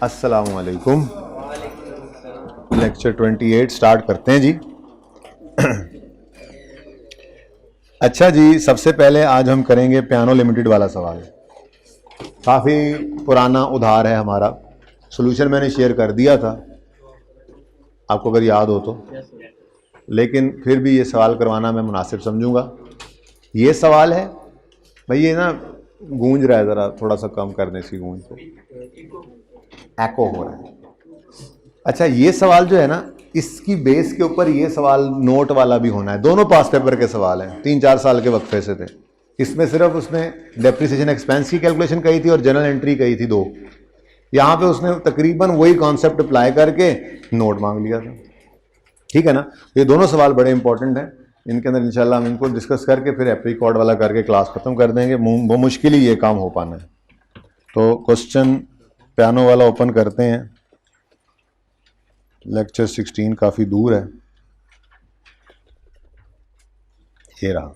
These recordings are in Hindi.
अस्सलामु अलैकुम। लेक्चर 28 स्टार्ट करते हैं जी। अच्छा जी, सबसे पहले आज हम करेंगे पियानो लिमिटेड वाला सवाल। काफ़ी पुराना उधार है हमारा। सॉल्यूशन मैंने शेयर कर दिया था आपको अगर याद हो तो, लेकिन फिर भी ये सवाल करवाना मैं मुनासिब समझूंगा। ये सवाल है भाई, ये ना गूंज रहा है, ज़रा थोड़ा सा कम करने से गूंज को, एको हो रहा है। अच्छा, ये सवाल जो है ना, इसकी बेस के ऊपर ये सवाल नोट वाला भी होना है। दोनों पास पेपर के सवाल हैं, 3-4 साल के वक्फे से थे। इसमें सिर्फ उसने डेप्रिसिएशन एक्सपेंस की कैलकुलेशन कही थी और जनरल एंट्री कही थी 2। यहाँ पे उसने तकरीबन वही कॉन्सेप्ट अप्लाई करके नोट मांग लिया था। ठीक है ना। ये दोनों सवाल बड़े इंपॉर्टेंट हैं। इनके अंदर इंशाल्लाह हम इनको डिस्कस करके फिर एप्रीकॉर्ड वाला करके क्लास खत्म कर देंगे। वो मुश्किल ही ये काम हो पाना है। तो क्वेश्चन पियानो वाला ओपन करते हैं। लेक्चर 16 काफ़ी दूर है, ये रहा।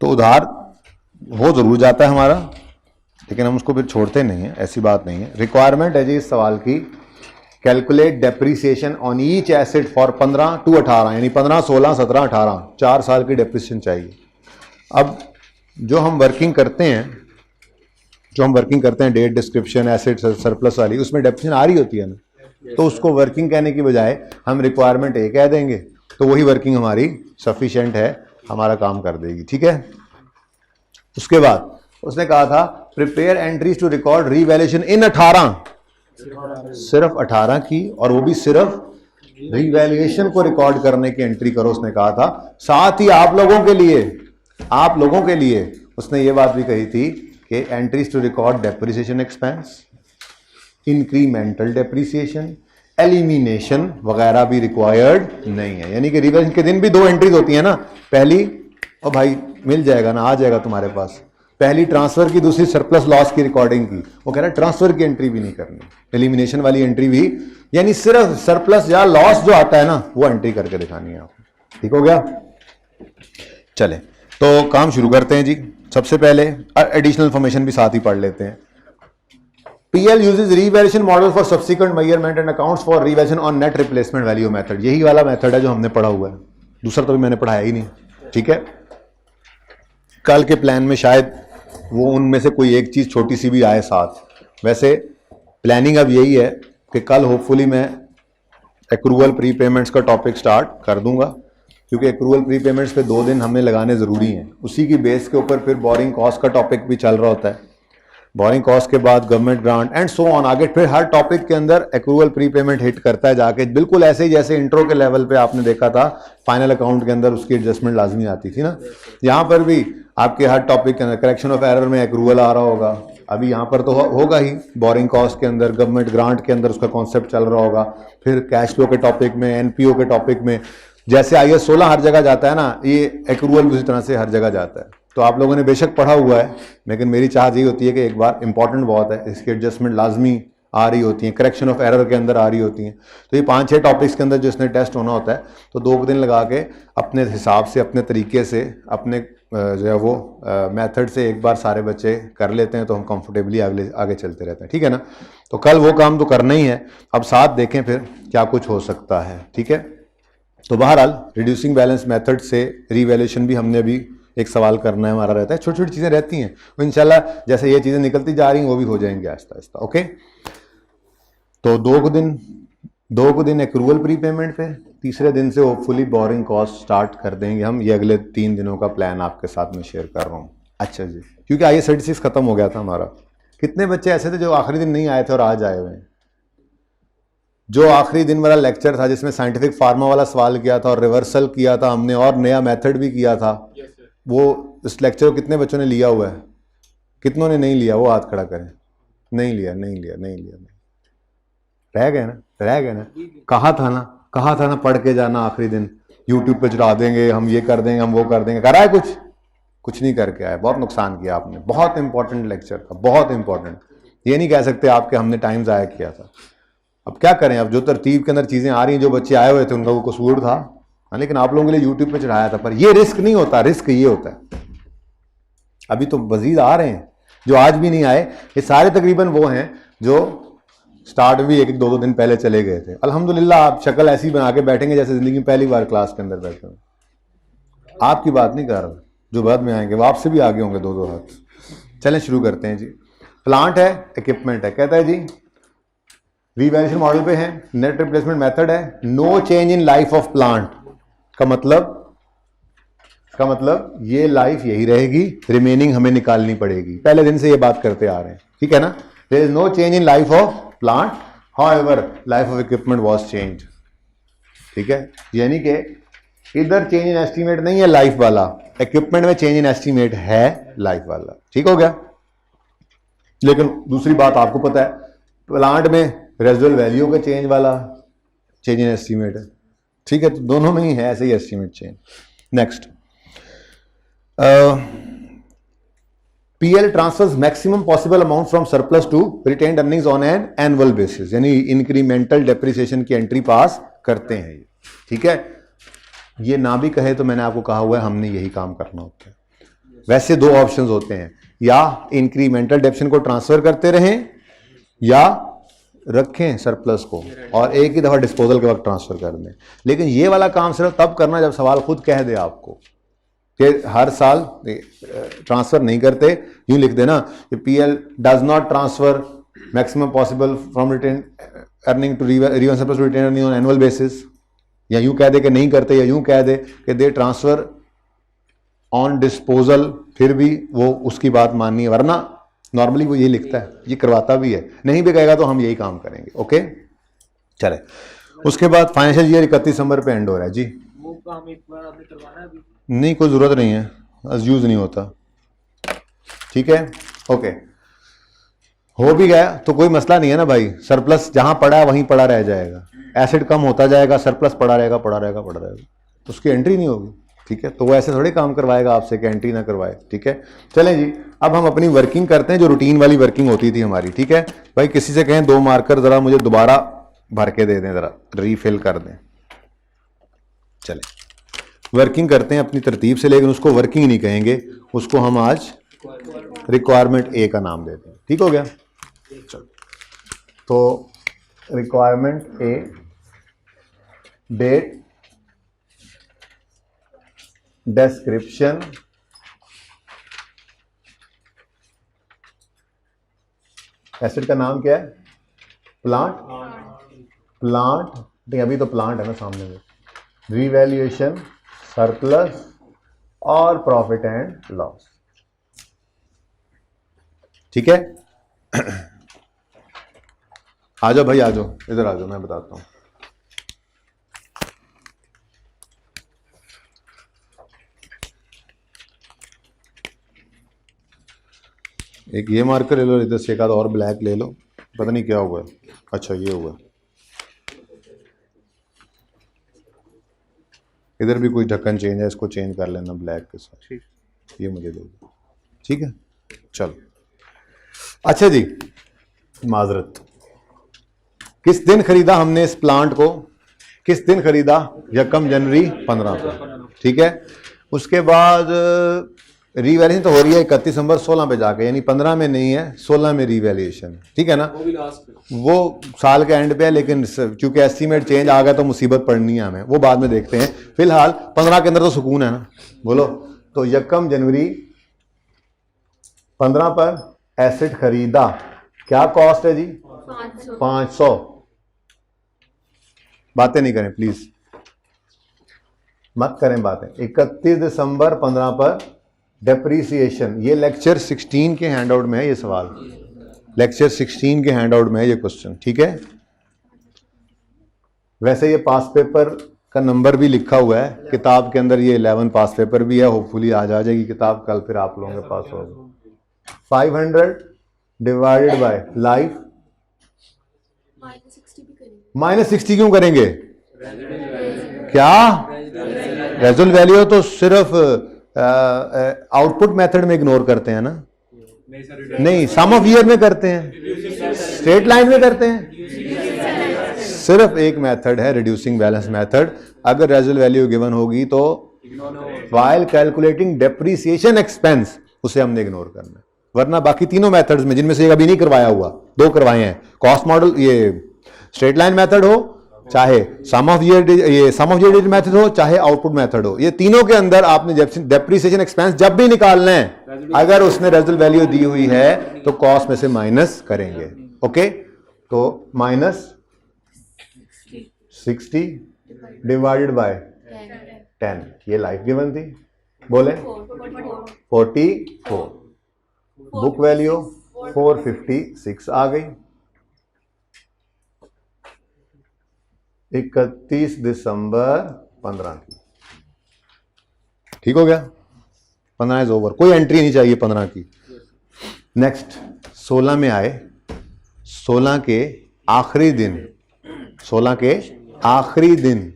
तो उधार हो जरूर जाता है हमारा, लेकिन हम उसको फिर छोड़ते नहीं हैं, ऐसी बात नहीं है। रिक्वायरमेंट है जी इस सवाल की, calculate depreciation on each asset for 15 to 18, यानी 15, 16, 17, 18 4 साल की डेप्रिसिएशन चाहिए। अब जो हम वर्किंग करते हैं डेट डिस्क्रिप्शन, एसेट सरप्लस वाली, उसमें डेप्रिसिएशन आ रही होती है ना, तो उसको वर्किंग कहने की बजाय हम रिक्वायरमेंट ए कह देंगे, तो वही वर्किंग हमारी सफिशिएंट है, हमारा काम कर देगी। ठीक है। उसके बाद उसने कहा था prepare entries to record revaluation in 18, सिर्फ 18 की, और वो भी सिर्फ रीवैल्यूएशन को रिकॉर्ड करने की एंट्री करो उसने कहा था। साथ ही आप लोगों के लिए उसने ये बात भी कही थी कि entries to record depreciation expense, incremental depreciation, elimination वगैरह भी रिक्वायर्ड नहीं है। यानी कि रिवैल्यूएशन के दिन भी 2 एंट्रीज होती है ना, पहली और भाई मिल जाएगा ना, आ जाएगा तुम्हारे पास, पहली ट्रांसफर की, दूसरी सरप्लस लॉस की रिकॉर्डिंग की। वो कह रहा है ट्रांसफर की एंट्री भी नहीं करनी, एलिमिनेशन वाली एंट्री भी, यानी सिर्फ सरप्लस या लॉस जो आता है ना वो एंट्री करके दिखानी है आपको। ठीक हो गया। चले तो काम शुरू करते हैं जी। सबसे पहले एडिशनल इंफॉर्मेशन भी साथ ही पढ़ लेते हैं। PL uses revaluation model for subsequent measurement and accounts for revaluation on net replacement value method। यही वाला मेथड है जो हमने पढ़ा हुआ है, दूसरा तो भी मैंने पढ़ाया ही नहीं। ठीक है। कल के प्लान में शायद वो उनमें से कोई एक चीज छोटी सी भी आए साथ। वैसे प्लानिंग अब यही है कि कल होपफुली मैं एक्रूवल प्रीपेमेंट्स का टॉपिक स्टार्ट कर दूंगा, क्योंकि एक्रूवल प्रीपेमेंट्स पे 2 दिन हमें लगाने ज़रूरी हैं। उसी की बेस के ऊपर फिर बोरिंग कॉस्ट का टॉपिक भी चल रहा होता है। बोरिंग कॉस्ट के बाद government grant and so on, आगे फिर हर टॉपिक के अंदर एक्रूवल प्रीपेमेंट हिट करता है जाके, बिल्कुल ऐसे ही जैसे इंट्रो के लेवल पे आपने देखा था फाइनल अकाउंट के अंदर उसकी एडजस्टमेंट लाजमी आती थी ना। यहाँ पर भी आपके हर टॉपिक के अंदर करेक्शन ऑफ एरर में एक्रूवल आ रहा होगा। अभी यहाँ पर तो होगा ही, बोरिंग कॉस्ट के अंदर, गवर्नमेंट ग्रांट के अंदर उसका कॉन्सेप्ट चल रहा होगा। फिर कैश फ्लो के टॉपिक में, NPO के टॉपिक में, जैसे IAS 16 हर जगह जाता है ना, ये एक्रूवल भी उसी तरह से हर जगह जाता है। तो आप लोगों ने बेशक पढ़ा हुआ है, लेकिन मेरी चाहत यही होती है कि एक बार इंपॉर्टेंट बहुत है, इसकी एडजस्टमेंट लाजमी आ रही होती है, करेक्शन ऑफ एरर के अंदर आ रही होती हैं। तो ये 5-6 टॉपिक्स के अंदर जो इसने टेस्ट होना होता है, तो 2 दिन लगा के अपने हिसाब से, अपने तरीके से, अपने जो है वो मेथड से एक बार सारे बच्चे कर लेते हैं तो हम कंफर्टेबली आगे चलते रहते हैं। ठीक है ना। तो कल वो काम तो करना ही है, अब साथ देखें फिर क्या कुछ हो सकता है। ठीक है। तो बहरहाल रिड्यूसिंग बैलेंस मेथड से रीवैल्यूएशन भी हमने अभी एक सवाल करना है, हमारा रहता है। छोटी छोटी चीज़ें रहती हैं, वो इंशाल्लाह जैसे ये चीज़ें निकलती जा रही हैं वो भी हो जाएंगे आहिस्ता आहिस्ता। ओके। तो 2 दिन एक्रूवल प्रीपेमेंट पे, तीसरे दिन से होपफुली बोरिंग कॉस्ट स्टार्ट कर देंगे हम। ये अगले 3 दिनों का प्लान आपके साथ में शेयर कर रहा हूँ। अच्छा जी, क्योंकि IAS 36 खत्म हो गया था हमारा। कितने बच्चे ऐसे थे जो आखिरी दिन नहीं आए थे और आज आए हुए हैं? जो आखिरी दिन वाला लेक्चर था जिसमें साइंटिफिक फार्मा वाला सवाल किया था और रिवर्सल किया था हमने और नया मेथड भी किया था, वो इस लेक्चर को कितने बच्चों ने लिया हुआ है? कितनों ने नहीं लिया? वो हाथ खड़ा करें। नहीं लिया। रह गए ना। कहा था ना पढ़ के जाना आखिरी दिन, यूट्यूब पे चढ़ा देंगे, हम ये कर देंगे, हम वो कर देंगे। करा है कुछ नहीं करके आए। बहुत नुकसान किया आपने। बहुत इंपॉर्टेंट लेक्चर था, बहुत इंपॉर्टेंट। ये नहीं कह सकते आपके हमने टाइम ज़ाया किया था। अब क्या करें, अब जो तरतीब के अंदर चीज़ें आ रही हैं, जो बच्चे आए हुए थे उनका वो कसूर था, लेकिन आप लोगों के लिए यूट्यूब पे चढ़ाया था। पर ये रिस्क नहीं होता, रिस्क ये होता है। अभी तो मजीद आ रहे हैं, जो आज भी नहीं आए, ये सारे तकरीबन वो हैं जो स्टार्ट भी एक दो दिन पहले चले गए थे। अल्हम्दुलिल्लाह आप शक्ल ऐसी बना के बैठेंगे जैसे जिंदगी में पहली बार क्लास के अंदर बैठे हो। आपकी बात नहीं कर रहा, जो बाद में आएंगे वो आपसे भी आगे होंगे, दो हाथ। चलें शुरू करते हैं जी। प्लांट है, इक्विपमेंट है, कहता है जी रीवैल्यूएशन मॉडल पे है, नेट रिप्लेसमेंट मेथड है, no change in life of plant का मतलब ये लाइफ यही रहेगी, रिमेनिंग हमें निकालनी पड़ेगी। पहले दिन से ये बात करते आ रहे हैं, ठीक है ना। There is no change in life of plant, however life of equipment was change, ठीक है। यानी कि इधर चेंज इन एस्टीमेट नहीं है लाइफ वाला, इक्विपमेंट में चेंज इन एस्टीमेट है लाइफ वाला, ठीक हो गया। लेकिन दूसरी बात आपको पता है, प्लांट में रेजिडुअल वैल्यू का चेंज वाला चेंज इन एस्टीमेट है, ठीक है। तो दोनों में ही है ऐसे ही estimate change. Next, PL transfers maximum possible amount from surplus to retained earnings on an annual basis, यानी इंक्रीमेंटल डेप्रिसिएशन की एंट्री पास करते हैं, ठीक है। ये ना भी कहे तो मैंने आपको कहा हुआ है हमने यही काम करना होता है। वैसे दो ऑप्शंस होते हैं, या इंक्रीमेंटल डेप्रिसिएशन को ट्रांसफर करते रहें या रखें सरप्लस को और एक ही दफा डिस्पोजल के वक्त ट्रांसफर कर दें। लेकिन ये वाला काम सिर्फ तब करना जब सवाल खुद कह दे आपको कि हर साल ट्रांसफर नहीं करते, यूं लिख देना कि PL does not transfer maximum possible from retain earning to reval surplus to retain earning on annual basis, या यूं कह दे कि नहीं करते, या यूं कह दे कि दे ट्रांसफर ऑन डिस्पोजल, फिर भी वो उसकी बात माननी है। वरना नॉर्मली वो ये लिखता है, ये करवाता भी है, नहीं भी कहेगा तो हम यही काम करेंगे, ओके। चले उसके बाद फाइनेंशियल ईयर 31 दिसंबर पे एंड हो रहा है जी। वो काम एक बार आपने करवाना है अभी? नहीं, कोई ज़रूरत नहीं है, यूज़ नहीं होता, ठीक है, ओके। हो भी गया तो कोई मसला नहीं है ना भाई, सरप्लस जहां पड़ा है वहीं पड़ा रह जाएगा, एसिड कम होता जाएगा, सरप्लस पड़ा रहेगा, तो उसकी एंट्री नहीं होगी, ठीक है। तो वो ऐसे थोड़े काम करवाएगा आपसे कि एंट्री ना करवाए, ठीक है। चलें जी, अब हम अपनी वर्किंग करते हैं जो रूटीन वाली वर्किंग होती थी हमारी, ठीक है। भाई किसी से कहें 2 मार्कर ज़रा मुझे दोबारा भर के दे दें, ज़रा रीफिल कर दें। चलें वर्किंग करते हैं अपनी तरतीब से, लेकिन उसको वर्किंग नहीं कहेंगे, उसको हम आज रिक्वायरमेंट ए का नाम देते हैं, ठीक हो गया। चलो तो रिक्वायरमेंट ए, डेट, डिस्क्रिप्शन, एसिड का नाम क्या है, प्लांट, नहीं अभी तो प्लांट है ना सामने में, रीवैल्यूएशन, सरप्लस और प्रॉफिट एंड लॉस, ठीक है। आ जाओ भाई, आ जाओ इधर, आ जाओ मैं बताता हूं। एक ये मार्कर ले लो, इधर से एक आधा और ब्लैक ले लो, पता नहीं क्या हुआ है, अच्छा ये हुआ, इधर भी कोई ढक्कन चेंज है, इसको चेंज कर लेना ब्लैक के साथ, ये मुझे दे दो, ठीक है। चलो अच्छा जी, माजरत, किस दिन खरीदा हमने इस प्लांट को, किस दिन खरीदा, 1 जनवरी 15 को, ठीक है। उसके बाद रीवैल्यूएशन तो हो रही है 31 दिसंबर 16 पे जाके, यानी 15 में नहीं है, 16 में रीवैल्यूएशन, ठीक है ना। वो भी लास्ट पे, वो साल के एंड पे है, लेकिन चूंकि एस्टीमेट चेंज आ गया तो मुसीबत पड़नी है हमें, वो बाद में देखते हैं। फिलहाल 15 के अंदर तो सुकून है ना, बोलो। तो 1 जनवरी 15 पर एसिड खरीदा, क्या कॉस्ट है जी, 500। बातें नहीं करें प्लीज, मत करें बातें। 31 दिसंबर 15 पर डेप्रीसिएशन, ये लेक्चर 16 के हैंडआउट में है ये सवाल, लेक्चर 16 के हैंडआउट में है ये क्वेश्चन, ठीक है। वैसे ये पास पेपर का नंबर भी लिखा हुआ है किताब के अंदर, ये 11 पास पेपर भी है, होपफुली आज आ जाएगी किताब, कल फिर आप लोगों के पास होगा। 500 डिवाइडेड बाय लाइफ, -60 क्यों करेंगे, क्या रेजुअल वैल्यू तो सिर्फ आउटपुट मेथड में इग्नोर करते हैं ना, नहीं सम ऑफ ईयर में करते हैं, स्ट्रेट लाइन में करते हैं। सिर्फ एक मेथड है रिड्यूसिंग बैलेंस मेथड, अगर रेजुअल वैल्यू गिवन होगी तो व्हाइल कैलकुलेटिंग डेप्रीसिएशन एक्सपेंस उसे हमने इग्नोर करना है, वरना बाकी तीनों मेथड्स में, जिनमें से एक अभी नहीं करवाया हुआ, 2 करवाए हैं, कॉस्ट मॉडल, ये स्ट्रेट लाइन मेथड हो, चाहे सम ऑफ ईयर मेथड हो, चाहे आउटपुट मेथड हो, ये तीनों के अंदर आपने डेप्रिसिएशन एक्सपेंस जब भी निकालना है, अगर उसने रेजिडुअल वैल्यू दी हुई है तो कॉस्ट में से माइनस करेंगे। ओके, तो माइनस 60 डिवाइडेड बाय 10, ये लाइफ गिवन थी, बोले 44, बुक वैल्यू 456 आ गई। 31 दिसंबर 15 की, ठीक हो गया, 15 इज ओवर, कोई एंट्री नहीं चाहिए 15 की। नेक्स्ट 16 में आए, 16 के आखिरी दिन, 16 के आखिरी दिन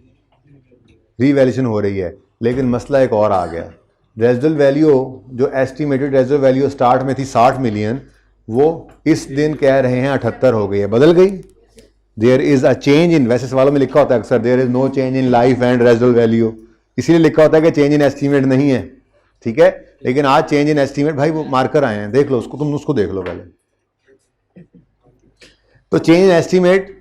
रीवैल्यूएशन हो रही है, लेकिन मसला एक और आ गया, रेजिडुअल वैल्यू जो एस्टिमेटेड रेजिडुअल वैल्यू स्टार्ट में थी 60 मिलियन, वो इस दिन कह रहे हैं 78 हो गई है, बदल गई। There is a change in, वैसे सवालों में लिखा होता है अक्सर there is no change in life and residual value, इसीलिए लिखा होता है कि चेंज इन एस्टीमेट नहीं है, ठीक है, लेकिन आज चेंज इन एस्टीमेट, भाई वो मार्कर आए हैं, देख लो उसको, तुम उसको देख लो पहले। तो change in estimate,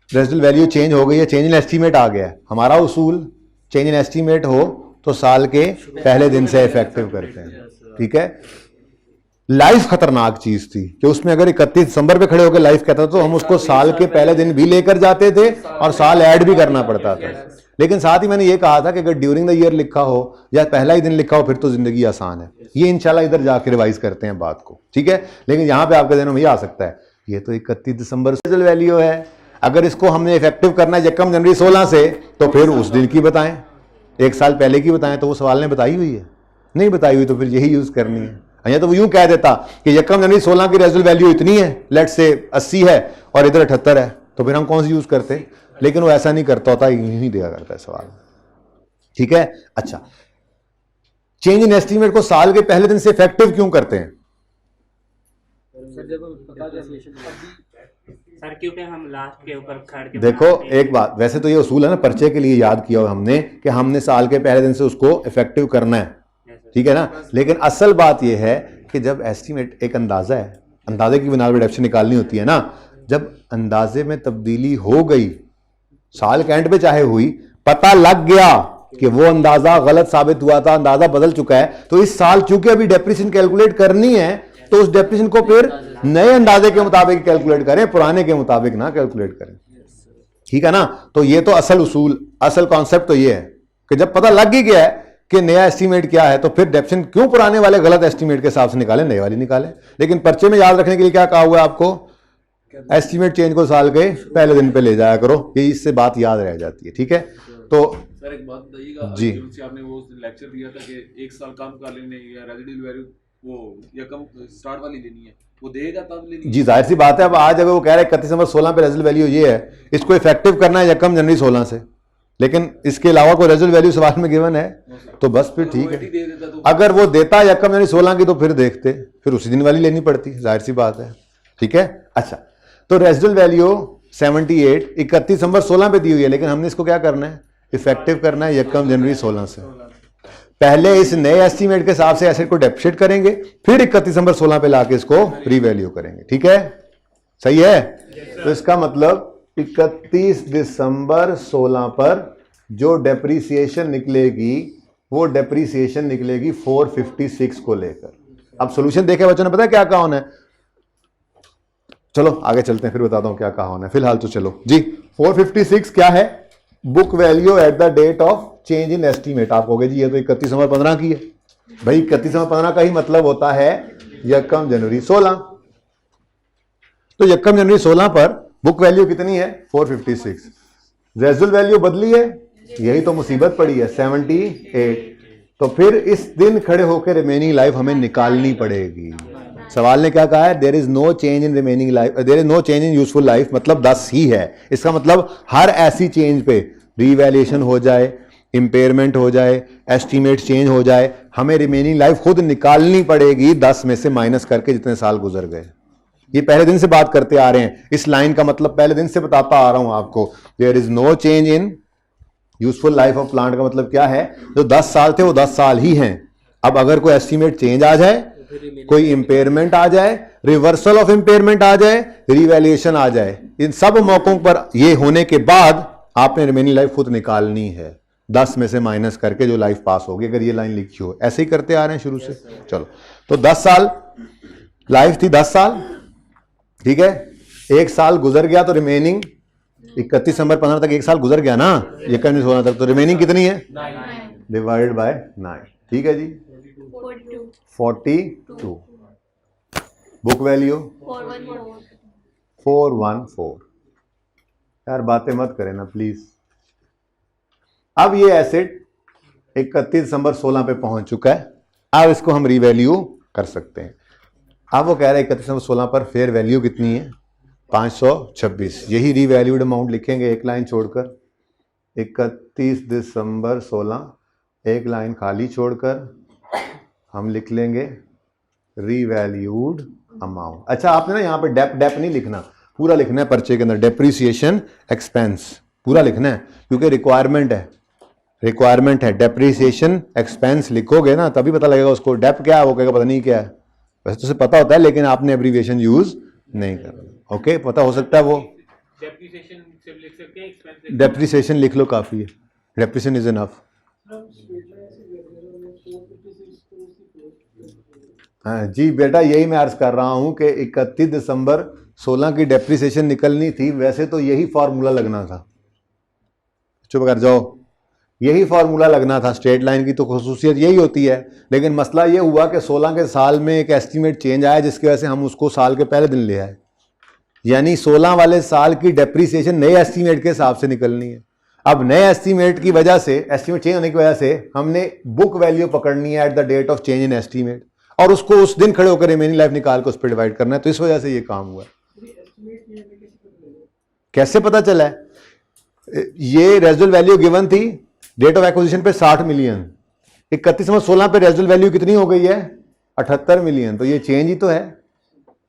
residual value change हो गई है, चेंज इन एस्टीमेट आ गया। हमारा उसूल चेंज इन एस्टीमेट हो तो साल के पहले दिन से इफेक्टिव करते हैं, ठीक है। लाइफ खतरनाक चीज थी कि उसमें अगर 31 दिसंबर पे खड़े होकर लाइफ कहता तो हम उसको साल के पहले दिन भी लेकर जाते थे और साल ऐड भी करना पड़ता था। लेकिन साथ ही मैंने ये कहा था कि अगर ड्यूरिंग द ईयर लिखा हो या पहला ही दिन लिखा हो फिर तो जिंदगी आसान है। ये इंशाल्लाह इधर जाके रिवाइज करते हैं बात को, ठीक है। लेकिन यहां पे आपके ध्यान में ये आ सकता है, ये तो 31 दिसंबर से वैल्यू है, अगर इसको हमने इफेक्टिव करना है यकम जनवरी 16 से तो फिर उस दिन की बताएं, एक साल पहले की बताएं। तो वो सवाल ने बताई हुई है, नहीं बताई हुई तो फिर यही यूज करनी है। या तो वो यूं कह देता कि यकम जनवरी 16 की रेजिडुअल वैल्यू इतनी है, लेट से 80 है और इधर 78 है, तो फिर हम कौन सी यूज करते। लेकिन वो ऐसा नहीं करता होता, यूं ही दिया करता है सवाल, ठीक है। अच्छा, चेंज इन एस्टीमेट को साल के पहले दिन से इफेक्टिव क्यों करते हैं सर? क्योंकि हम लास्ट के ऊपर खड़ के देखो एक बात, वैसे तो ये उसूल है ना, पर्चे के लिए याद किया हुआ हमने कि हमने साल के पहले दिन से उसको इफेक्टिव करना है, ठीक है ना। लेकिन असल बात यह है कि जब एस्टीमेट एक अंदाजा है, अंदाजे की बिना पर डिडक्शन निकालनी होती है ना, जब अंदाजे में तब्दीली हो गई साल के एंड पे चाहे हुई, पता लग गया कि वो अंदाजा गलत साबित हुआ था, अंदाजा बदल चुका है, तो इस साल चूंकि अभी डेप्रिसिएशन कैलकुलेट करनी है तो उस डेप्रिसिएशन को फिर नए अंदाजे के मुताबिक कैलकुलेट करें, पुराने के मुताबिक ना कैलकुलेट करें, ठीक है ना। तो ये तो असल उसूल, असल कॉन्सेप्ट तो ये है कि जब पता लग ही गया है कि नया एस्टीमेट क्या है तो फिर डेप्रिसिएशन क्यों पुराने वाले गलत एस्टीमेट के हिसाब से निकालें, नए वाली निकालें। लेकिन पर्चे में याद रखने के लिए क्या कहा हुआ है आपको, एस्टीमेट चेंज को साल के पहले दिन पे ले जाया करो, ये इससे बात याद रह जाती है, ठीक है। तो सर एक बात बताइएगा जी, से आपने वो लेक्चर दिया था कि एक साल कम कर लेने या रेजिडुअल वैल्यू वो या कम स्टार्ट वाली लेनी है, वो देगा तब लेनी है। जी जाहिर सी बात है। अब आज अगर वो कह रहे हैं 31 दिसंबर 16 पे रेजिडुअल वैल्यू ये है, इसको इफेक्टिव करना है यकम जनवरी 16 से, लेकिन इसके अलावा कोई रेजिडुअल वैल्यू सवाल में गिवन है तो बस फिर ठीक है। अगर वो देता यकम जनवरी 16 की तो फिर देखते, फिर उसी दिन वाली लेनी पड़ती, जाहिर सी बात है, ठीक है। अच्छा, तो रेजिडुअल वैल्यू 78 31 दिसंबर 16 पे दी हुई है, लेकिन हमने इसको क्या करना है, इफेक्टिव करना है यकम जनवरी 16 से। पहले इस नए एस्टीमेट के हिसाब से एसेट को डेप्रिशिएट करेंगे, फिर 31 दिसंबर 16 पे लाके इसको रीवैल्यू करेंगे, ठीक है, सही है। तो इसका मतलब 31 दिसंबर 16 पर जो डेप्रिसिएशन निकलेगी वो डेप्रिसिएशन निकलेगी 456 को लेकर। अब सॉल्यूशन देखे बच्चों ने, पता है क्या कहा होना है, चलो आगे चलते हैं फिर बताता हूं क्या कहा होना है, फिलहाल तो चलो जी। 456 क्या है, book value at the date of change in estimate. आप कहोगे जी ये तो 31 दिसंबर 15 की है, भाई 31 दिसंबर 15 का ही मतलब होता है यकम जनवरी 16। तो यकम जनवरी 16 पर बुक वैल्यू कितनी है, 456। रेजिडुअल वैल्यू बदली है, यही तो मुसीबत पड़ी है, 78। तो फिर इस दिन खड़े होकर रिमेनिंग लाइफ हमें निकालनी पड़ेगी। सवाल ने क्या कहा है, there is no change in remaining life, there is no change in useful life, मतलब 10 ही है। इसका मतलब हर ऐसी चेंज पे रीवैल्यूएशन हो जाए, इंपेयरमेंट हो जाए, एस्टीमेट चेंज हो जाए, हमें रिमेनिंग लाइफ खुद निकालनी पड़ेगी 10 में से माइनस करके जितने साल गुजर गए। ये पहले दिन से बात करते आ रहे हैं, इस लाइन का मतलब पहले दिन से बताता आ रहा हूं आपको। There is no change in useful life of plant का मतलब क्या है, जो 10 साल थे वो 10 साल ही हैं। अब अगर कोई एस्टीमेट चेंज आ जाए कोई इम्पेयरमेंट आ जाए, रिवर्सल ऑफ इम्पेयरमेंट आ जाए, रिवैल्यूएशन आ जाए, इन सब मौकों पर ये होने के बाद आपने रिमेनिंग लाइफ खुद निकालनी है, 10 में से माइनस करके जो लाइफ पास होगी, अगर ये लाइन लिखी हो। ऐसे ही करते आ रहे हैं शुरू से। चलो, तो 10 साल लाइफ थी, 10 साल, ठीक है। 1 साल गुजर गया तो रिमेनिंग 31 दिसंबर 15 तक 1 साल गुजर गया ना, 16 तक, तो रिमेनिंग कितनी है? 9 डिवाइडेड बाय 9, ठीक है जी, 42। Book value 414। यार बातें मत करें ना प्लीज। अब ये एसेट 31 दिसंबर 16 पे पहुंच चुका है, अब इसको हम रीवैल्यू कर सकते हैं। अब वो कह रहे हैं 31 दिसंबर 16 पर फेयर वैल्यू कितनी है? 526। यही रीवैल्यूड अमाउंट लिखेंगे एक लाइन छोड़कर, 31 दिसंबर 16, एक लाइन खाली छोड़कर हम लिख लेंगे रीवैल्यूड अमाउंट। अच्छा, आपने ना यहाँ पे डेप नहीं लिखना, पूरा लिखना है पर्चे के अंदर, डेप्रीसिएशन एक्सपेंस पूरा लिखना है, क्योंकि रिक्वायरमेंट है। डेप्रीसिएशन एक्सपेंस लिखोगे ना तभी पता लगेगा उसको डेप क्या है, वो कहेगा पता नहीं क्या है। वैसे तो उसे पता होता है, लेकिन आपने एब्रीविएशन यूज नहीं करना। ओके, पता हो सकता है वो डेप्रिसिएशन से लिख सकते हैं, एक्सपेंस डेप्रीसिएशन लिख लो, काफी है, डेप्रीसिएशन इज इनफ। हाँ जी बेटा, यही मैं अर्ज कर रहा हूं कि 31 दिसंबर 16 की डेप्रीसिएशन निकलनी थी, वैसे तो यही फॉर्मूला लगना था। चुप कर जाओ, यही फॉर्मूला लगना था। स्ट्रेट लाइन की तो खुसूसियत यही होती है, लेकिन मसला ये हुआ कि 16 के साल में एक एस्टीमेट चेंज आया, जिसकी वजह से हम उसको साल के पहले दिन ले आए, यानी 16 वाले साल की डेप्रीसिएशन नए एस्टीमेट के हिसाब से निकलनी है। अब नए एस्टीमेट की वजह से, एस्टीमेट चेंज होने की वजह से हमने बुक वैल्यू पकड़नी है at the date of change in estimate, और उसको उस दिन खड़े होकर रिमेनिंग लाइफ निकाल कर उस पर डिवाइड करना है। तो इस वजह से ये काम हुआ। कैसे पता चला है? ये रेजिडुअल वैल्यू गिवन थी डेट ऑफ एक्विजिशन पे 60 मिलियन, 31 दिसंबर 16 पे रेजिडुअल वैल्यू कितनी हो गई है? 78 मिलियन। तो ये चेंज ही तो है,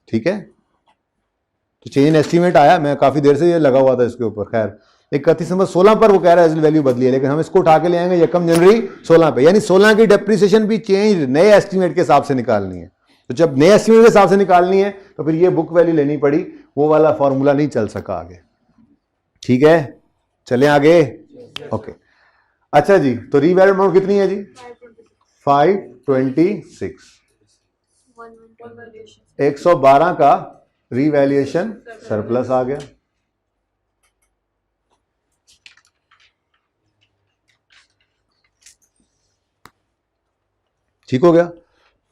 ठीक है। तो चेंज इन एस्टीमेट आया, मैं काफी देर से ये लगा हुआ था इसके ऊपर। खैर 31 दिसंबर 16 पर वो कह रहा है रेजिडुअल वैल्यू बदली है, लेकिन हम इसको उठा के ले आएंगे 1 जनवरी 16 पे, यानी 16 की डेप्रीसिएशन भी चेंज नए एस्टीमेट के हिसाब से निकालनी है। तो जब नए एस्टीमेट के हिसाब से निकालनी है तो फिर ये बुक वैल्यू लेनी पड़ी, वो वाला फॉर्मूला नहीं चल सका आगे, ठीक है। चले आगे, ओके। अच्छा जी, तो रीवैल्यूड अमाउंट कितनी है जी? 526। 112 का रीवैल्यूएशन सरप्लस आ गया। ठीक हो गया।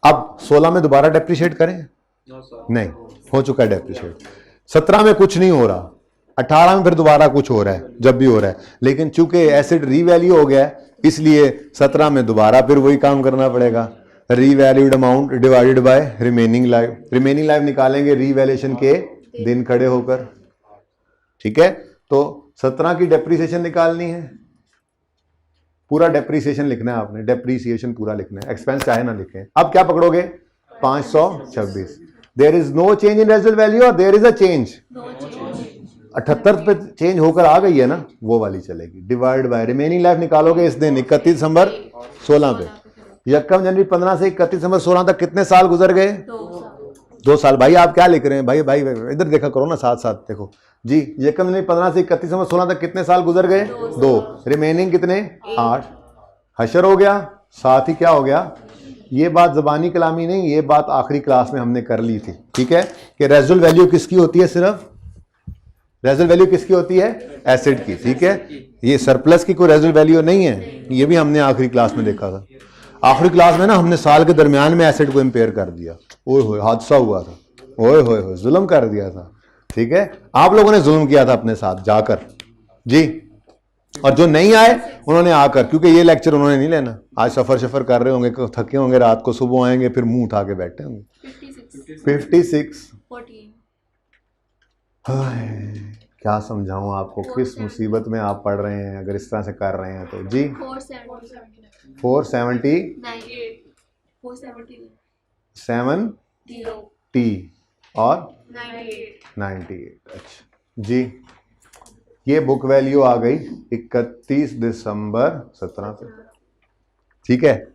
अब 16 में दोबारा डेप्रिशिएट करें? नहीं, हो चुका है डेप्रिशिएट। 17 में कुछ नहीं हो रहा, 18 में फिर दोबारा कुछ हो रहा है, जब भी हो रहा है, लेकिन चूंकि एसेट रीवैल्यू हो गया है इसलिए 17 में दोबारा फिर वही काम करना पड़ेगा। Revalued amount divided by remaining life. Remaining life निकालेंगे रीवैल्यूएशन के दिन खड़े होकर, ठीक है। तो 17 की डेप्रीसिएशन निकालनी है, पूरा डेप्रीसिएशन लिखना है आपने, डेप्रीसिएशन पूरा लिखना है, एक्सपेंस चाहे ना लिखें। अब क्या पकड़ोगे? 526। There is no change in residual value और देयर इज अ चेंज? 78 पे चेंज होकर आ गई है ना, वो वाली चलेगी। डिवाइड बाय रिमेनिंग लाइफ निकालोगे इस दिन 31 दिसंबर 16 पे। 1 जनवरी 15 से 31 दिसंबर 16 तक कितने साल गुजर गए? 2 साल। भाई आप क्या लिख रहे हैं? भाई भाई इधर देखा करो ना, साथ साथ देखो जी। 1 जनवरी 15 से 31 दिसंबर 16 तक कितने साल गुजर गए? 2। रिमेनिंग कितने? 8। हशर हो गया, साथ ही क्या हो गया? ये बात ज़बानी कलामी नहीं, ये बात आखिरी क्लास में हमने कर ली थी, ठीक है, कि रेजिडुअल वैल्यू किसकी होती है? सिर्फ रेजिडुअल वैल्यू किसकी होती है? एसेट की, ठीक है। ये सरप्लस की कोई रेजिडुअल वैल्यू नहीं है, ये भी हमने आखिरी क्लास में देखा था। आखिरी क्लास में ना हमने साल के दरमियान में एसेट को इंपेयर कर दिया, ओए होए हादसा हुआ था, ओए होए जुल्म कर दिया था, ठीक है। आप लोगों ने जुल्म किया था अपने साथ जाकर जी, और जो नहीं आए उन्होंने आकर, क्योंकि ये लेक्चर उन्होंने नहीं लेना, आज सफर कर रहे होंगे, थके होंगे, रात को सुबह आएंगे फिर मुंह उठा के बैठे होंगे। 56 क्या समझाऊं आपको, किस मुसीबत में आप पढ़ रहे हैं अगर इस तरह से कर रहे हैं तो जी। 470 और 98। अच्छा जी, ये बुक वैल्यू आ गई 31 दिसंबर 17 पे, ठीक है।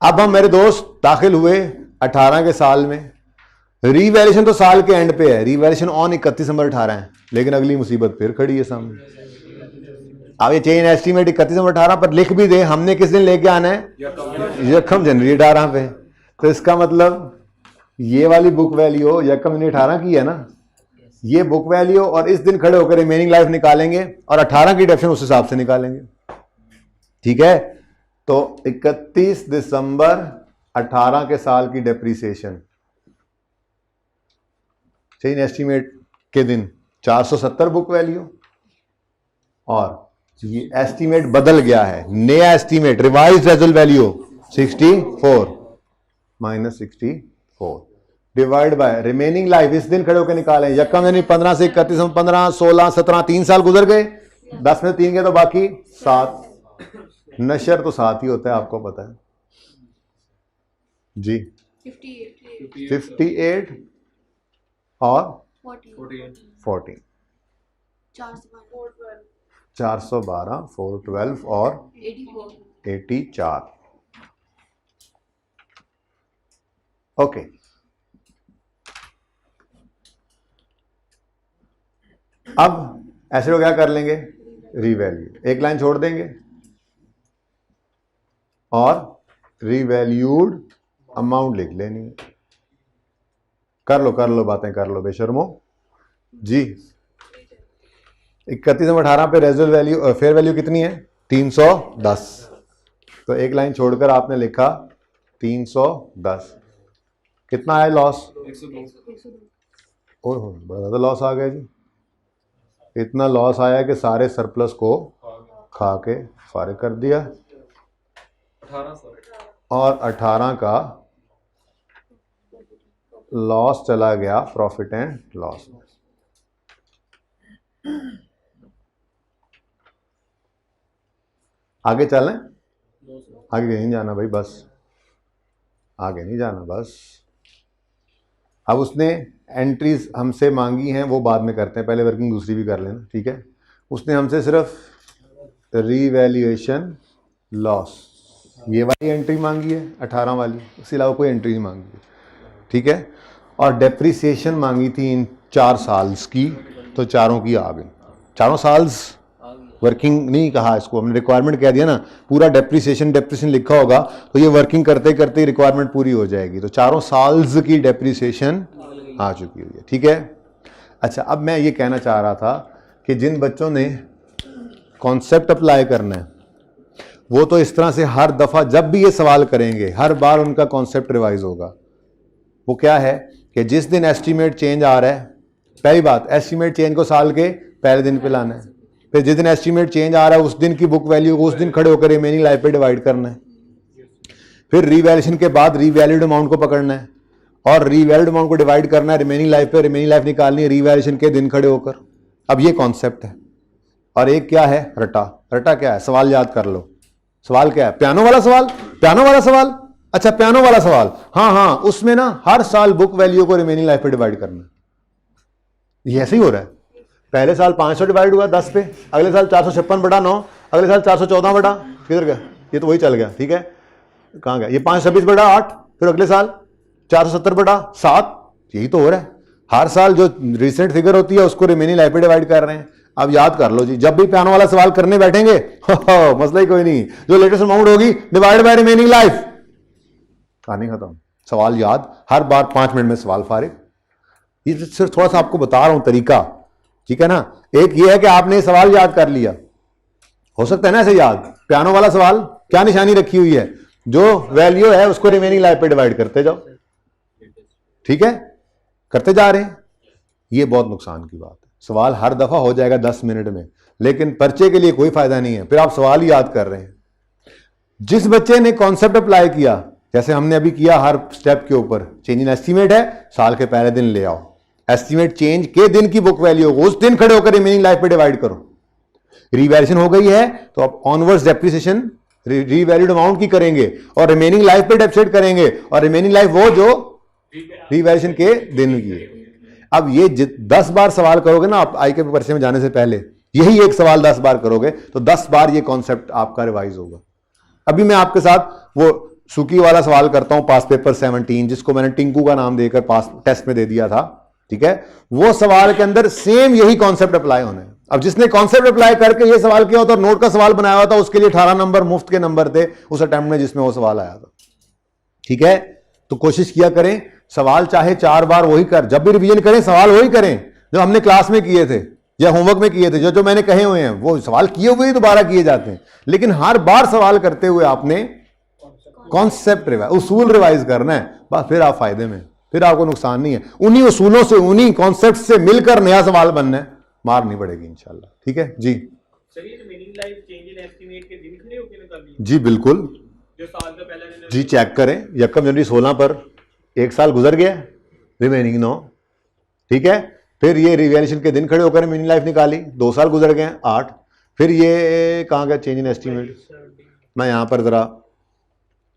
अब हम मेरे दोस्त दाखिल हुए 18 के साल में, रीवैल्यूएशन तो साल के एंड पे है, रीवैल्यूएशन ऑन 31 दिसंबर 18 है, लेकिन अगली मुसीबत फिर खड़ी है सामने। अब ये चेंज एस्टीमेट 31 दिसंबर 18 पर लिख भी दे, हमने किस दिन लेके आना है, यकम जनवरी 18 पे। तो इसका मतलब ये वाली बुक वैल्यू यकम 18 की है ना, ये बुक वैल्यू, और इस दिन खड़े होकर रिमेनिंग लाइफ निकालेंगे और 18 की डेप्शन उस हिसाब से निकालेंगे। ठीक है, तो 31 दिसंबर 18 के साल की डेप्रीसिएशन चेंज एस्टीमेट के दिन 470 बुक वैल्यू, और ये एस्टीमेट बदल गया है, नया estimate revised resale value 64 minus 64 divide by remaining life, इस दिन खड़े होकर निकालें, यकम यानी 15 से 31, 15, 16, 17, 3 साल गुजर गए, 10 में 3 के तो बाकी 7, नशर तो 7 ही होता है, आपको पता है जी। 58 और 14 412 412 और 84। ओके, अब ऐसे लोग क्या कर लेंगे, रीवैल्यूड एक लाइन छोड़ देंगे और रीवैल्यूड अमाउंट लिख लेनी है। कर लो बातें कर लो बेशर्मो जी। 31 दिसंबर 18 पे रेजल वैल्यू फेयर वैल्यू कितनी है, 310, तो एक लाइन छोड़कर आपने लिखा 310। कितना आया लॉस, 102। ओह बड़ा ज़्यादा लॉस आ गया जी। इतना लॉस आया कि सारे सरप्लस को खा के फारिग कर दिया, 18 और 18 का लॉस चला गया प्रॉफिट एंड लॉस में। आगे चलें, आगे नहीं जाना भाई, बस आगे नहीं जाना बस। अब उसने एंट्रीज हमसे मांगी हैं, वो बाद में करते हैं, पहले वर्किंग दूसरी भी कर लेना, ठीक है। उसने हमसे सिर्फ रीवैल्यूएशन लॉस ये वाली एंट्री मांगी है 18 वाली, इसके अलावा कोई एंट्री नहीं मांगी है, ठीक है। और डेप्रीसिएशन मांगी थी इन 4 साल्स की, तो चारों की आ गई। चारों साल्स वर्किंग नहीं कहा इसको, हमने रिक्वायरमेंट कह दिया ना, पूरा डेप्रीसिएशन लिखा होगा तो ये वर्किंग करते करते रिक्वायरमेंट पूरी हो जाएगी। तो चारों साल्स की डेप्रीसिएशन आ चुकी हुई है, ठीक है। अच्छा, अब मैं ये कहना चाह रहा था कि जिन बच्चों ने कॉन्सेप्ट अप्लाई करना है वो तो इस तरह से हर दफ़ा जब भी ये सवाल करेंगे हर बार उनका कॉन्सेप्ट रिवाइज होगा। वो क्या है कि जिस दिन एस्टीमेट चेंज आ रहा है, पहली बात एस्टीमेट चेंज को साल के पहले दिन पे लाना है, फिर जिस दिन एस्टीमेट चेंज आ रहा है उस दिन की बुक वैल्यू को उस दिन खड़े होकर रिमेनिंग लाइफ पे डिवाइड करना है, फिर रीवैल्यूएशन के बाद रीवैल्यूड अमाउंट को पकड़ना है और रीवैल्यूड अमाउंट को डिवाइड करना है रिमेनिंग लाइफ पे, रिमेनिंग लाइफ निकालनी है रीवैल्यूएशन के दिन खड़े होकर। अब ये कॉन्सेप्ट है। और एक क्या है, रटा। रटा क्या है, सवाल याद कर लो। सवाल क्या है, पियानो वाला सवाल, पियानो वाला सवाल। अच्छा, पियानो वाला सवाल, हाँ, उसमें ना हर साल बुक वैल्यू को रिमेनिंग लाइफ पे डिवाइड करना। ये ऐसे ही हो रहा है, पहले साल 500 डिवाइड हुआ 10 पे, अगले साल 456/9, अगले साल 414 बटा, किधर गया, ये तो वही चल गया, ठीक है। कहाँ गया ये 526/8, फिर अगले साल 470/7, यही तो हो रहा है। हर साल जो रिसेंट फिगर होती है उसको रिमेनिंग लाइफ पे डिवाइड कर रहे हैं। अब याद कर लो जी, जब भी पियानो वाला सवाल करने बैठेंगे मसला ही कोई नहीं, जो लेटेस्ट अमाउंट होगी डिवाइड बाय रिमेनिंग लाइफ, कहानी खत्म। सवाल याद, हर बार 5 मिनट में सवाल फारिग। ये सिर्फ थोड़ा सा आपको बता रहा हूं तरीका, ठीक है ना। एक ये है कि आपने सवाल याद कर लिया, हो सकता है ना ऐसे याद। पियानो वाला सवाल क्या निशानी रखी हुई है, जो वैल्यू है उसको रिमेनिंग लाइफ पे डिवाइड करते जाओ, ठीक है, करते जा रहे हैं। ये बहुत नुकसान की बात है। सवाल हर दफा हो जाएगा 10 मिनट में, लेकिन पर्चे के लिए कोई फायदा नहीं है, फिर आप सवाल ही याद कर रहे हैं। जिस बच्चे ने कॉन्सेप्ट अप्लाई किया, जैसे हमने अभी किया हर स्टेप के ऊपर, चेंज इन एस्टीमेट है, साल के पहले दिन ले आओ, एस्टीमेट चेंज के दिन की बुक वैल्यू को उस दिन खड़े होकर रिमेनिंग लाइफ पे डिवाइड करो। रीवैल्यूएशन हो गई है तो आप ऑनवर्ड्स डेप्रिसिएशन रीवैल्यूड अमाउंट की करेंगे और रिमेनिंग लाइफ पे डेप्रिसिएट करेंगे, और रिमेनिंग लाइफ वो जो रीवैल्यूएशन के दिन की है। अब ये 10 बार सवाल करोगे ना आप आई के पर्चे में जाने से पहले, यही एक सवाल 10 बार करोगे तो 10 बार ये कॉन्सेप्ट आपका रिवाइज होगा। अभी मैं आपके साथ वो सुकी वाला सवाल करता हूं, पास पेपर 17, जिसको मैंने टिंकू का नाम देकर पास टेस्ट में दे दिया था, ठीक है। वो सवाल के अंदर सेम यही कॉन्सेप्ट अप्लाई होने। अब जिसने कॉन्सेप्ट अप्लाई करके ये सवाल किया होता और नोट का सवाल बनाया हुआ था, उसके लिए 18 नंबर मुफ्त के नंबर थे उस अटेम्प्ट में जिसमें वो सवाल आया था, ठीक है। तो कोशिश किया करें, सवाल चाहे 4 बार वही कर, जब भी रिवीजन करें सवाल वही करें जो हमने क्लास में किए थे या होमवर्क में किए थे, जो जो मैंने कहे हुए हैं वो सवाल किए हुए ही दोबारा किए जाते हैं। लेकिन हर बार सवाल करते हुए आपने कॉन्सेप्ट रिवाइज, उसूल रिवाइज करना है, बस फिर आप फायदे में, फिर आपको नुकसान नहीं है। उन्हीं उसूलों से, उन्हीं कॉन्सेप्ट से मिलकर नया सवाल बनना है, मार नहीं पड़ेगी इंशाल्लाह, ठीक है जी। सर ये remaining life change in estimate के दिन खड़े होकर निकालनी है जी बिल्कुल, जो साल का पहला दिन जी चेक करें। 1 जनवरी 16 पर 1 साल गुजर गया, रिमेनिंग 9, ठीक है। फिर ये रिवैल्यूएशन के दिन खड़े होकर रिमेनिंग लाइफ निकाली, 2 साल गुजर गए 8। फिर ये कहाँ गया चेंज इन एस्टीमेट, मैं यहाँ पर जरा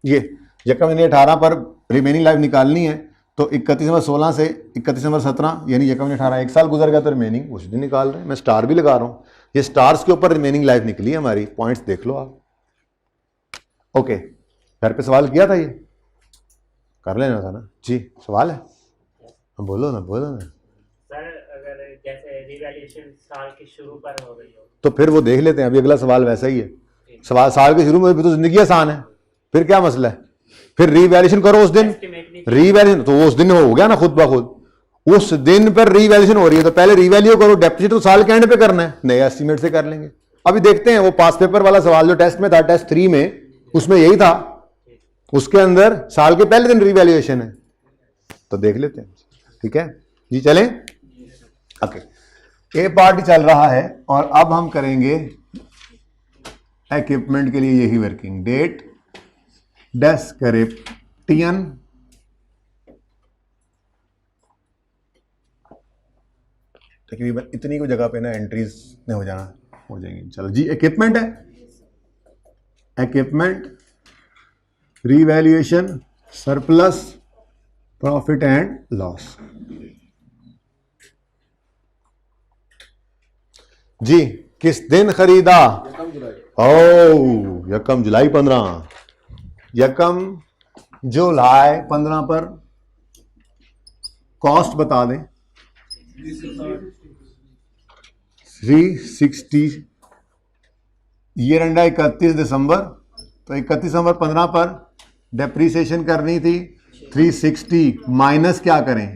ये 1 जनवरी 18 पर रिमेनिंग लाइफ निकालनी है, तो 31 दिसंबर 16 से 31 दिसंबर 17 यानी 1 जनवरी 18 1 साल गुजर गया, तो रिमेनिंग उस दिन निकाल रहे हैं। मैं स्टार भी लगा रहा हूँ, ये स्टार्स के ऊपर रिमेनिंग लाइफ निकली है हमारी, पॉइंट्स देख लो आप। ओके, घर पे सवाल किया था, ये कर लेना था ना जी। सवाल है, बोलो ना सर अगर जैसे रिवैल्यूएशन साल के शुरू पर हो रही हो तो फिर वो देख लेते हैं। अभी अगला सवाल वैसा ही है, सवाल साल के शुरू में भी तो जिंदगी आसान है, फिर क्या मसला है। फिर रीवैल्यूएशन करो उस दिन, रीवैल्यूएशन तो वो उस दिन हो गया ना खुद ब खुद, उस दिन पर रीवैल्यूएशन हो रही है तो पहले रीवैल्यू करो, डेप्सिट तो साल के एंड पे करना है, नए एस्टीमेट से कर लेंगे। अभी देखते हैं वो पास पेपर वाला सवाल जो टेस्ट में था, टेस्ट 3 में, उसमें यही था, उसके अंदर साल के पहले दिन रीवैल्यूएशन है, तो देख लेते हैं, ठीक है जी। चलें, ओके, ए पार्ट चल रहा है और अब हम करेंगे इक्विपमेंट के लिए यही वर्किंग। डेट, डेस्क्रिप्टियन, तकरीबन इतनी को जगह पे ना एंट्रीज नहीं हो जाएंगी। चलो जी, इक्विपमेंट है, equipment, revaluation, surplus, profit and loss. जी, किस दिन खरीदा? ओ 1 जुलाई 15, 1 जुलाई 15 पर कॉस्ट बता दें 360, ये रंडा 31 दिसंबर, तो 31 दिसंबर 15 पर डेप्रीसिएशन करनी थी 360, माइनस क्या करें,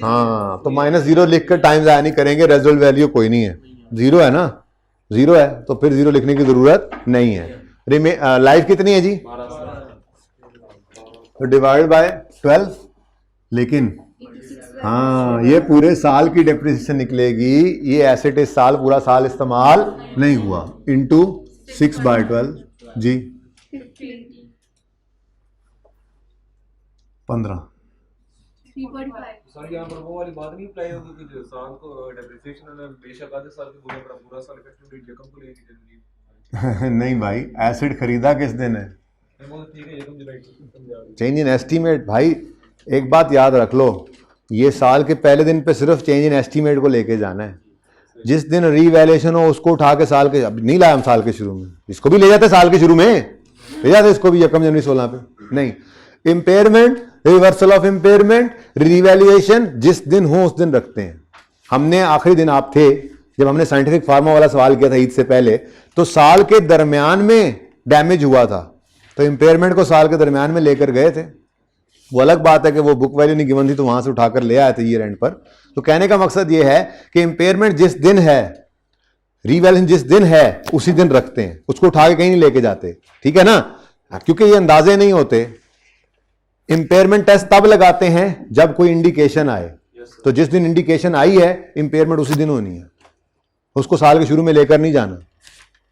हाँ तो -0 लिखकर टाइम ज़ाया नहीं करेंगे, रेजल्ट वैल्यू कोई नहीं है, 0 है ना, 0 है तो फिर 0 लिखने की जरूरत नहीं है। लाइफ कितनी है जी, तो डिवाइड बाय 12, लेकिन हाँ ये पूरे साल की डेप्रिसिएशन निकलेगी, ये एसेट इस साल पूरा साल इस्तेमाल नहीं हुआ, इंटू 6/12 जी 15। सर यहाँ पर वो वाली बात नहीं अप्लाई होगी कि जो साल को डेप्रिसिएशन है बेशक आधे साल के पूरा साल इफेक्टिव डेट यकम को लेनी जरूरी नहीं भाई, एसिड खरीदा किस दिन है, है। वो ठीक है, यकम जुलाई चेंज इन एस्टीमेट। भाई एक बात याद रख लो, ये साल के पहले दिन पे सिर्फ चेंज इन एस्टीमेट को लेके जाना है, जिस दिन रीवैल्यूएशन हो उसको उठा के साल के, अब नहीं लाया हम साल के शुरू में, इसको भी ले जाते साल के शुरू में, ले जाते इसको भी 1 जनवरी 16 पे नहीं। Impairment, reversal of impairment, revaluation जिस दिन हो उस दिन रखते हैं। हमने आखिरी दिन आप थे जब हमने साइंटिफिक फार्मा वाला सवाल किया था ईद से पहले, तो साल के दरमियान में डैमेज हुआ था तो इम्पेयरमेंट को साल के दरमियान में लेकर गए थे। वो अलग बात है कि वो बुक वैल्यू नहीं गिवन थी तो वहां से उठाकर ले आए थे ईयर एंड पर। तो कहने का मकसद ये है कि इम्पेयरमेंट जिस दिन है, रीवैल्यूएशन जिस दिन है उसी दिन रखते हैं, उसको उठा के कहीं नहीं लेके जाते, ठीक है ना, क्योंकि ये अंदाजे नहीं होते। इंपेयरमेंट टेस्ट तब लगाते हैं जब कोई इंडिकेशन आए, तो जिस दिन इंडिकेशन आई है इंपेयरमेंट उसी दिन होनी है, उसको साल के शुरू में लेकर नहीं जाना।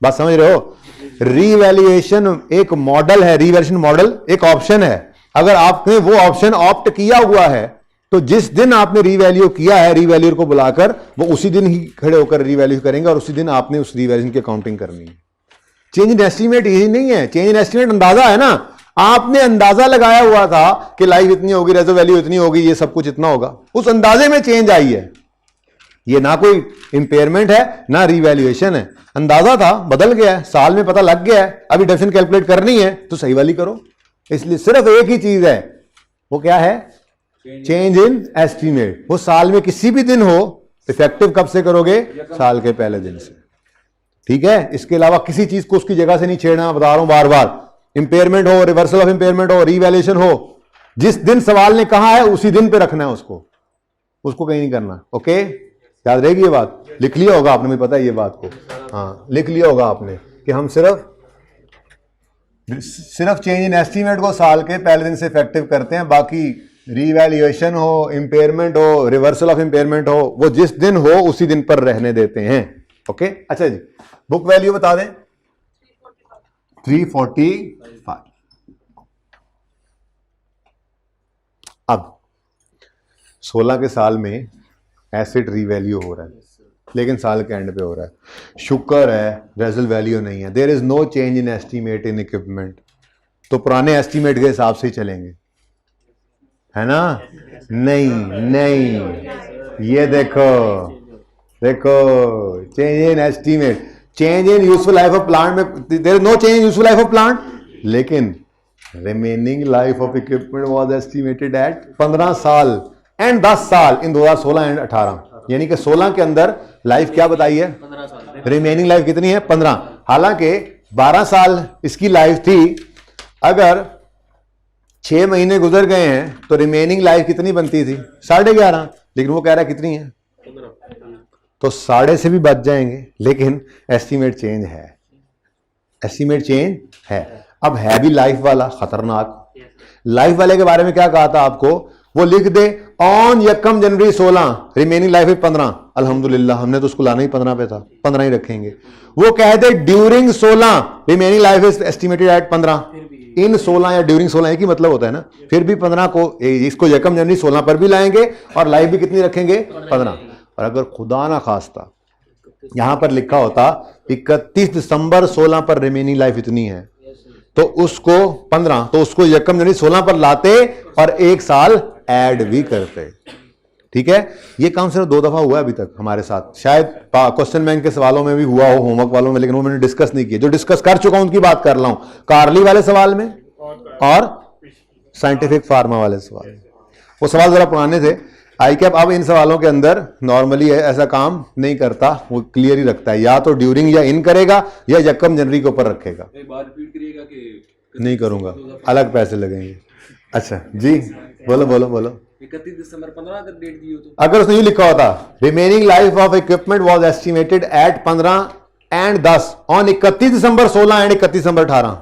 बात समझ रहे हो? रीवैल्यूएशन एक मॉडल है, रीवैल्यूएशन मॉडल एक ऑप्शन है। अगर आपने वो ऑप्शन ऑप्ट किया हुआ है तो जिस दिन आपने रीवैल्यू किया है, रीवैल्यूअर को बुलाकर वो उसी दिन ही खड़े होकर रीवैल्यू करेंगे और उसी दिन आपने उस रीवैल्यूएशन की अकाउंटिंग करनी है। चेंज इन एस्टीमेट यही नहीं है, चेंज इन एस्टीमेट अंदाजा है ना, आपने अंदाजा लगाया हुआ था कि लाइफ इतनी होगी, रेजर्व वैल्यू इतनी होगी, ये सब कुछ इतना होगा, उस अंदाजे में चेंज आई है। ये ना कोई इंपेयरमेंट है ना रीवैल्यूएशन है। अंदाजा था, बदल गया है, साल में पता लग गया है, अभी डेफिनेशन कैलकुलेट करनी है तो सही वाली करो। इसलिए सिर्फ एक ही चीज है, वो क्या है? Change in estimate. वो साल में किसी भी दिन हो, इफेक्टिव कब से करोगे? साल के पहले दिन से। ठीक है, इसके अलावा किसी चीज को उसकी जगह से नहीं छेड़ना, बता रहा हूं बार बार। इंपेयरमेंट हो, रिवर्सल ऑफ इंपेयरमेंट हो, रीवैल्यूएशन हो, जिस दिन सवाल ने कहा है उसी दिन पे रखना है उसको कहीं नहीं करना। ओके, याद रहेगी ये बात? लिख लिया होगा आपने, मुझे पता है ये बात को। हाँ, लिख लिया होगा आपने कि हम सिर्फ चेंज इन एस्टीमेट को साल के पहले दिन से इफेक्टिव करते हैं, बाकी रीवैल्यूएशन हो, इंपेयरमेंट हो, रिवर्सल ऑफ इंपेयरमेंट हो, वो जिस दिन हो उसी दिन पर रहने देते हैं। ओके, अच्छा जी, बुक वैल्यू बता दें। 345। अब 16 के साल में एसेट रीवैल्यू हो रहा है, लेकिन साल के एंड पे हो रहा है। शुक्र है रेजल वैल्यू नहीं है, there is no change in estimate in equipment, तो पुराने एस्टीमेट के हिसाब से ही चलेंगे, है ना? नहीं, ये देखो change in estimate, change in useful life of plant में there is no change in useful life of plant, लेकिन remaining life of equipment was estimated at 15 साल एंड 10 साल इन 2016 एंड 18, यानी कि 16 के अंदर लाइफ क्या बताई है? 15 साल। रिमेनिंग लाइफ कितनी है? 15। हालांकि 12 साल इसकी लाइफ थी, अगर 6 महीने गुजर गए हैं तो रिमेनिंग लाइफ कितनी बनती थी? 11.5, लेकिन वो कह रहा है कितनी है? 15। तो 1.5 से भी बच जाएंगे, लेकिन एस्टीमेट चेंज है, एस्टीमेट चेंज है। अब है भी लाइफ वाला खतरनाक। लाइफ वाले के बारे में क्या कहा था आपको? वो लिख दे ऑन यकम जनवरी 16 रिमेनिंग लाइफ है 15। अल्हम्दुलिल्लाह, हमने तो उसको लाना ही 15 पे था, 15 ही रखेंगे। वो कह दे during 16 remaining life is estimated at 15। In 16 या ड्यूरिंग 16 एक ही मतलब होता है ना, फिर भी 15 को इसको यकम जनवरी 16 पर भी लाएंगे और लाइफ भी कितनी रखेंगे? 15। और अगर खुदा ना खास्ता यहां पर लिखा होता 31 दिसंबर 16 पर रिमेनिंग लाइफ इतनी है, तो उसको 15, तो उसको यकम जनवरी 16 पर लाते और 1 साल ऐड भी करते। ठीक है, ये काम सिर्फ 2 दफा हुआ है अभी तक हमारे साथ, शायद क्वेश्चन बैंक के सवालों में भी हुआ हो, होमवर्क वालों में, लेकिन वो मैंने डिस्कस नहीं किया। जो डिस्कस कर चुका हूं उनकी बात कर रहा हूं, कार्ली वाले सवाल में और साइंटिफिक फार्मा वाले सवाल में। वो सवाल जरा पुराने थे। आई कैप अब इन सवालों के अंदर नॉर्मली ऐसा काम नहीं करता, वो क्लियर ही रखता है, या तो ड्यूरिंग या इन करेगा या यकम जनवरी के ऊपर रखेगा। एक बार रिपीट करिएगा कि नहीं करूंगा, अलग पैसे लगेंगे। अच्छा जी, बोलो बोलो बोलो। 31 दिसंबर 15 अगर डेट दी हो तो अगर उसने ये लिखा होता remaining life of equipment was estimated at 15 and 10 on 31 December 16 and 31 दिसंबर 18।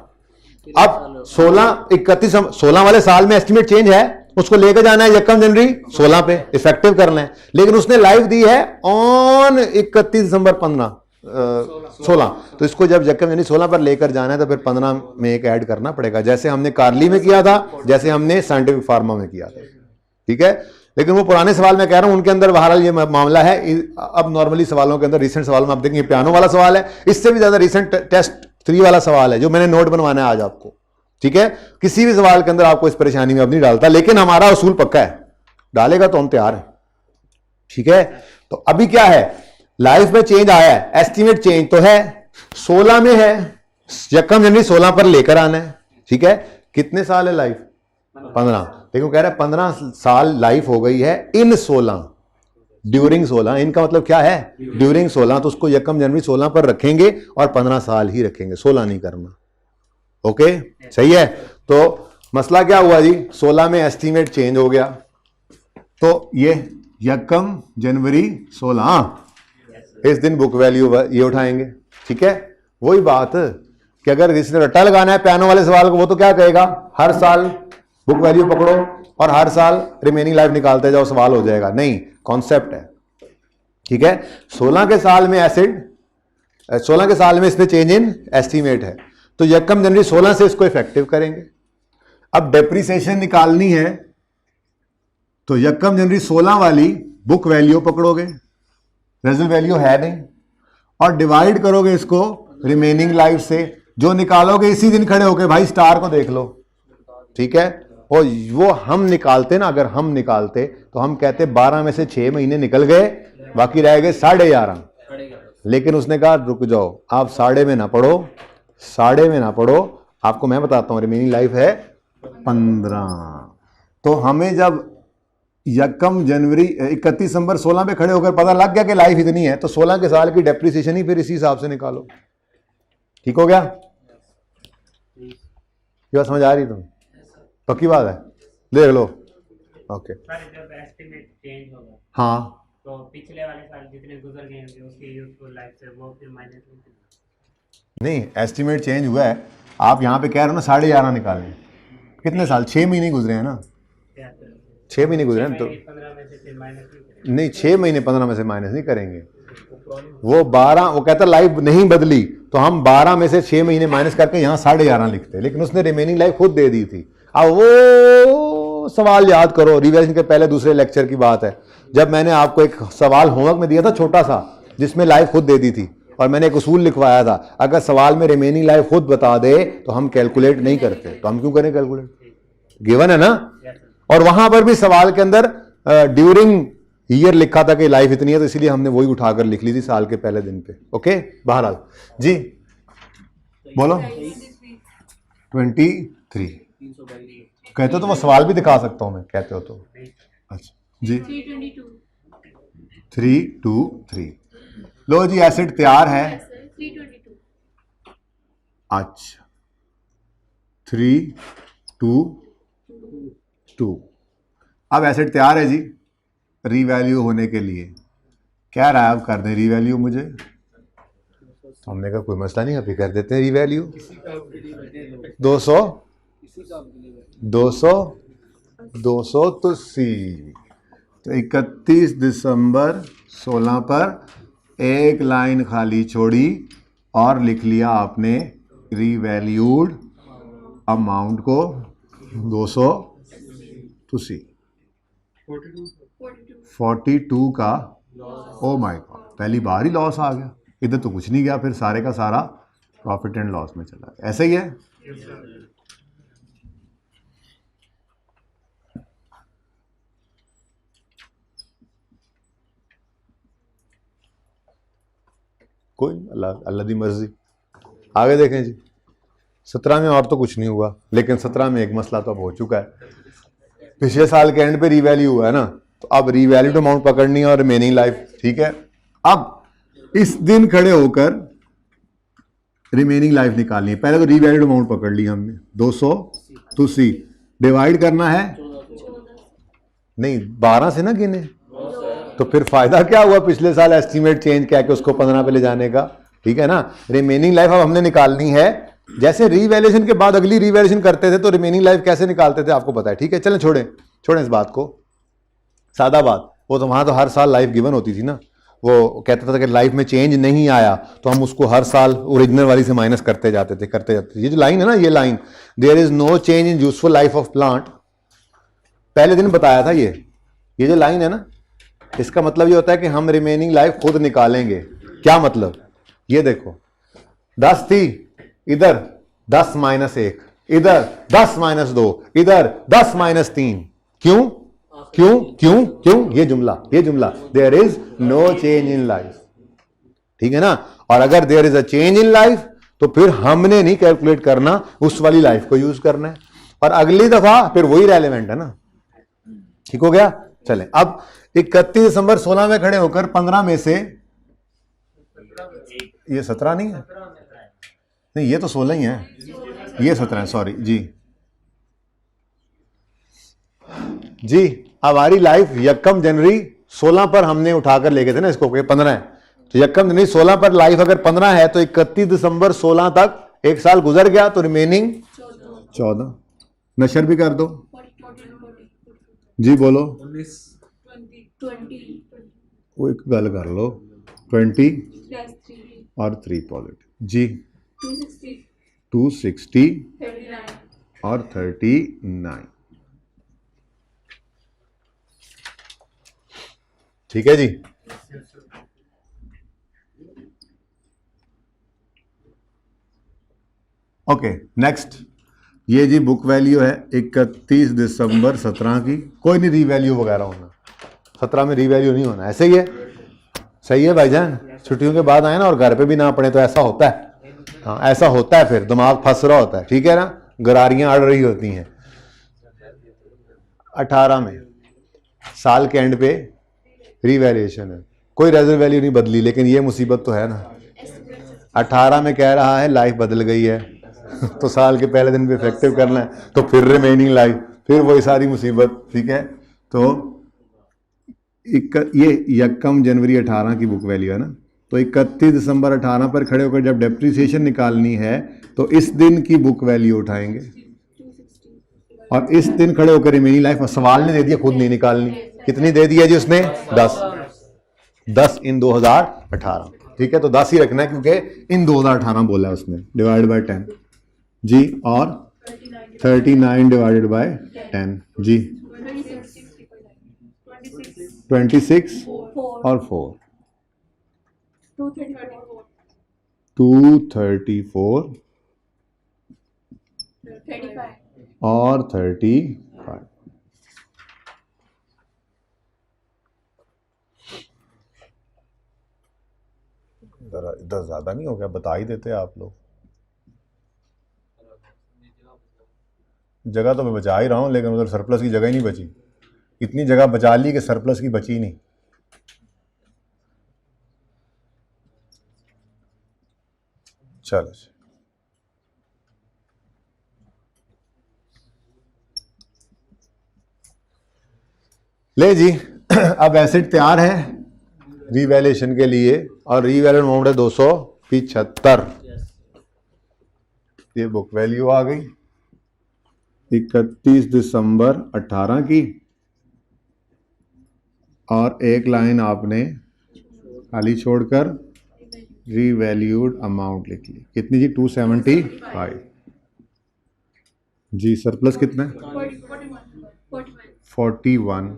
अब 16 वाले साल में एस्टिमेट चेंज है, उसको लेकर जाना है यकम जनवरी 16 पे, इफेक्टिव करना है, लेकिन उसने लाइफ दी है ऑन 31 दिसंबर 16, तो इसको जब यकम जनवरी 16 पर लेकर जाना है तो फिर 15 में एक ऐड करना पड़ेगा, जैसे हमने कार्ली में किया था, जैसे हमने साइंटिफिक फार्मा में किया था। ठीक है, लेकिन वो पुराने सवाल में कह रहा हूं, उनके अंदर बहरहाल ये मामला है। अब नॉर्मली सवालों के अंदर, रिसेंट सवालों में आप देखेंगे पियानो वाला सवाल है, इससे भी ज्यादा रिसेंट टेस्ट 3 वाला सवाल है जो मैंने नोट बनवाना है आज आपको। ठीक है, किसी भी सवाल के अंदर आपको इस परेशानी में अब नहीं डालता, लेकिन हमारा उसूल पक्का है, डालेगा तो हम तैयार हैं। ठीक है, तो अभी क्या है, लाइफ में चेंज आया है, एस्टिमेट चेंज तो है, 16 में है, यकम जनवरी 16 पर लेकर आना है। ठीक है, कितने साल है लाइफ? 15, लेकिन कह रहा है 15 साल लाइफ हो गई है इन 16, ड्यूरिंग 16, इनका मतलब क्या है? ड्यूरिंग 16, तो उसको यकम जनवरी 16 पर रखेंगे और 15 साल ही रखेंगे, 16 नहीं करना। ओके, सही है। तो मसला क्या हुआ जी, 16 में एस्टीमेट चेंज हो गया, तो ये यकम जनवरी 16 इस दिन बुक वैल्यू ये उठाएंगे। ठीक है, वही बात कि अगर किसी ने रट्टा लगाना है पियानो वाले सवाल को, वो तो क्या कहेगा, हर साल बुक वैल्यू पकड़ो और हर साल रिमेनिंग लाइफ निकालते जाओ, सवाल हो जाएगा। नहीं, कॉन्सेप्ट है। ठीक है, 16 के साल में एसिड 16 के साल में इसमें चेंज इन एस्टीमेट है, तो यकम जनवरी 16 से इसको इफेक्टिव करेंगे। अब डेप्रिसिएशन निकालनी है तो यकम जनवरी 16 वाली बुक वैल्यू पकड़ोगे, रेजल वैल्यू है नहीं, और डिवाइड करोगे इसको रिमेनिंग लाइफ से, जो निकालोगे इसी दिन खड़े होके भाई स्टार को देख लो। ठीक है, और वो हम निकालते ना, अगर हम निकालते तो हम कहते 12 में से 6 महीने निकल गए, बाकी रह गए 11.5। लेकिन उसने कहा रुक जाओ, आप 6.5 में ना पढ़ो, 6.5 में ना पढ़ो, आपको मैं बताता हूँ रिमेनिंग लाइफ है 15। तो हमें जब 1 जनवरी 31 दिसंबर 16 पे खड़े होकर पता लग गया कि लाइफ इतनी है, तो 16 के साल की डेप्रिसिएशन ही फिर इसी हिसाब से निकालो। ठीक हो गया? ये बात समझ आ रही तुम? पक्की बात है, देख लो। ओके सर जब एस्टिमेट चेंज होगा हाँ, तो पिछले वाले साल जितने गुजर गए होंगे उसकी यूजफुल लाइफ से वो फिर माइनस नहीं एस्टिमेट चेंज हुआ है, आप यहाँ पे कह रहे हो ना 11.5 निकालें, कितने साल? 6 महीने गुजरे हैं ना, 6 महीने गुजरे हैं तो 15 में से फिर माइनस नहीं नहीं, 6 महीने 15 में से माइनस नहीं करेंगे। वो 12, वो कहता लाइफ नहीं बदली तो हम 12 में से 6 महीने माइनस करके यहाँ 11.5 लिखते, लेकिन उसने रिमेनिंग लाइफ खुद दे दी थी। अब वो सवाल याद करो, रिविजन के पहले दूसरे लेक्चर की बात है, जब मैंने आपको एक सवाल होमवर्क में दिया था छोटा सा, जिसमें लाइफ खुद दे दी थी, और मैंने एक उसूल लिखवाया था, अगर सवाल में रिमेनिंग लाइफ खुद बता दे तो हम कैलकुलेट नहीं करते, तो हम क्यों करें कैलकुलेट? गिवन है ना। और वहां पर भी सवाल के अंदर ड्यूरिंग ईयर लिखा था कि लाइफ इतनी है, तो इसलिए हमने वही उठाकर लिख ली थी साल के पहले दिन पे। ओके, बहरहाल जी बोलो। 23 कहते हो तो वो सवाल भी दिखा सकता हूं मैं, कहते हो तो। अच्छा जी 323 लो जी, एसिड तैयार है। 322 अच्छा 322 अब एसिड तैयार है जी रीवैल्यू होने के लिए। क्या रहा है, अब कर दें रीवैल्यू मुझे? तो हमने कहा कोई मसला नहीं, अभी कर देते हैं रीवैल्यू। 200 200 200 तो 31 दिसंबर 16 पर एक लाइन खाली छोड़ी और लिख लिया आपने रीवैल्यूड अमाउंट को 200 तो 42 का। ओ माय गॉड, पहली बार ही लॉस आ गया, इधर तो कुछ नहीं गया, फिर सारे का सारा प्रॉफिट एंड लॉस में चला गया। ऐसा ही है। कोई अल्लाह दी मर्जी। आगे देखें जी, 17 में और तो कुछ नहीं हुआ, लेकिन 17 में एक मसला तो अब हो चुका है। पिछले साल के एंड पे रीवैल्यू हुआ है ना, तो अब रीवैल्यूड अमाउंट पकड़नी है और रिमेनिंग लाइफ। ठीक है, अब इस दिन खड़े होकर रिमेनिंग लाइफ निकालनी है। पहले तो रीवैल्यूड अमाउंट पकड़ ली हमने 200 तो सी डिवाइड करना है, नहीं 12 से ना गिने, तो फिर फायदा क्या हुआ पिछले साल एस्टीमेट चेंज किया कि उसको 15 पे ले जाने का। ठीक है ना, रिमेनिंग लाइफ अब हमने निकालनी है। जैसे रीवैल्यूएशन के बाद अगली रीवैल्यूएशन करते थे तो रिमेनिंग लाइफ कैसे निकालते थे आपको पता है। ठीक है, चलें छोड़ें इस बात को, सादा बात। वो तो वहां तो हर साल लाइफ गिवन होती थी ना, वो कहता था कि लाइफ में चेंज नहीं आया तो हम उसको हर साल ओरिजिनल वाली से माइनस करते जाते थे। ये जो लाइन है ना, ये line there is no change in useful life of plant, पहले दिन बताया था। ये जो लाइन है ना, इसका मतलब ये होता है कि हम रिमेनिंग लाइफ खुद निकालेंगे। क्या मतलब, ये देखो 10 थी, इधर 10 - 1, इधर 10 - 2, इधर 10 - 3। क्यों क्यों क्यों क्यों? ये जुमला there is no change in life. ठीक है ना, और अगर there is a change in life तो फिर हमने नहीं कैलकुलेट करना, उस वाली लाइफ को यूज करना है, और अगली दफा फिर वही रेलेवेंट है ना। ठीक हो गया। चलें, अब 31 दिसंबर 16 में खड़े होकर 15 में से, ये 17 नहीं है, नहीं ये तो 16 ही है, ये 17 है, सॉरी जी। अब हमारी लाइफ 1 जनवरी 16 पर हमने उठाकर ले गए थे ना इसको, 15 है, तो 1 जनवरी 16 पर लाइफ अगर 15 है तो 31 दिसंबर 16 तक एक साल गुजर गया, तो रिमेनिंग 14। नशर भी कर दो जी, बोलो। 20 वो एक गल कर लो, 20 और 3 पॉजिटिव जी, 260 और 39। ठीक है जी। ओके, नेक्स्ट ये जी बुक वैल्यू है 31 दिसंबर 17 की। कोई नहीं रीवैल्यू वगैरह होना, 17 में रीवैल्यू नहीं होना, ऐसे ही है। सही है भाईजान, छुट्टियों के बाद आए ना और घर पे भी ना पड़े तो ऐसा होता है। हाँ ऐसा होता है, फिर दिमाग फंस रहा होता है, ठीक है ना, गरारियां अड़ रही होती हैं। 18 में साल के एंड पे रीवैल्यूएशन है, कोई रेजर्व वैल्यू नहीं बदली, लेकिन ये मुसीबत तो है ना, 18 में कह रहा है लाइफ बदल गई है तो साल के पहले दिन पे इफेक्टिव करना है, तो फिर रिमेनिंग लाइफ, फिर वही सारी मुसीबत, ठीक है। तो ये 1 जनवरी 18 की बुक वैल्यू है ना, तो 31 दिसंबर 18 पर खड़े होकर जब डेप्रिसिएशन निकालनी है तो इस दिन की बुक वैल्यू उठाएंगे और इस दिन खड़े होकर रिमेनिंग लाइफ, सवाल ने दे दिया, खुद नहीं निकालनी। कितनी दे दिया जी उसने? 10 इन 2018, ठीक है, तो 10 ही रखना है क्योंकि इन 2018 बोला है उसने, डिवाइड बाय 10 जी, और 39 डिवाइडेड बाय 10 जी, 26 और 4 234 और 35। इधर ज्यादा नहीं हो गया? बता ही देते आप लोग। जगह तो मैं बचा ही रहा हूं, लेकिन उधर सरप्लस की जगह ही नहीं बची। इतनी जगह बचा ली कि सरप्लस की बची नहीं। चलो ले जी अब एसेट तैयार है रीवैल्यूएशन के लिए और रीवैल्यूएशन अमाउंट है 275। ये बुक वैल्यू आ गई 31 दिसंबर 18 की, और एक लाइन आपने खाली छोड़कर रीवैल्यूड अमाउंट लिख ली। कितनी जी? 275 जी। सरप्लस कितना है? 41।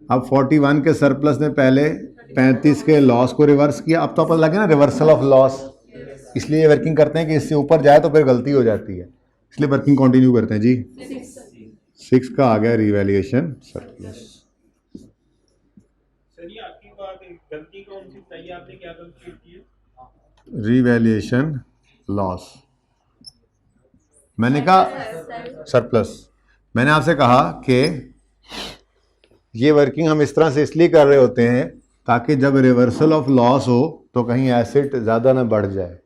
अब 41 के सरप्लस ने पहले 35 के लॉस को रिवर्स किया। अब तो पता लगे ना रिवर्सल ऑफ लॉस, इसलिए ये वर्किंग करते हैं कि इससे ऊपर जाए तो फिर गलती हो जाती है, इसलिए वर्किंग कंटिन्यू करते हैं जी। 6 का आ गया रीवैल्यूएशन सरप्लस। सर ये आपकी बात गलती कौन सी बताइए, आपने क्या गलती की है? रीवैल्यूएशन लॉस, मैंने कहा सरप्लस। मैंने आपसे कहा कि ये वर्किंग हम इस तरह से इसलिए कर रहे होते हैं ताकि जब रिवर्सल ऑफ लॉस हो तो कहीं एसेट ज़्यादा ना बढ़ जाए,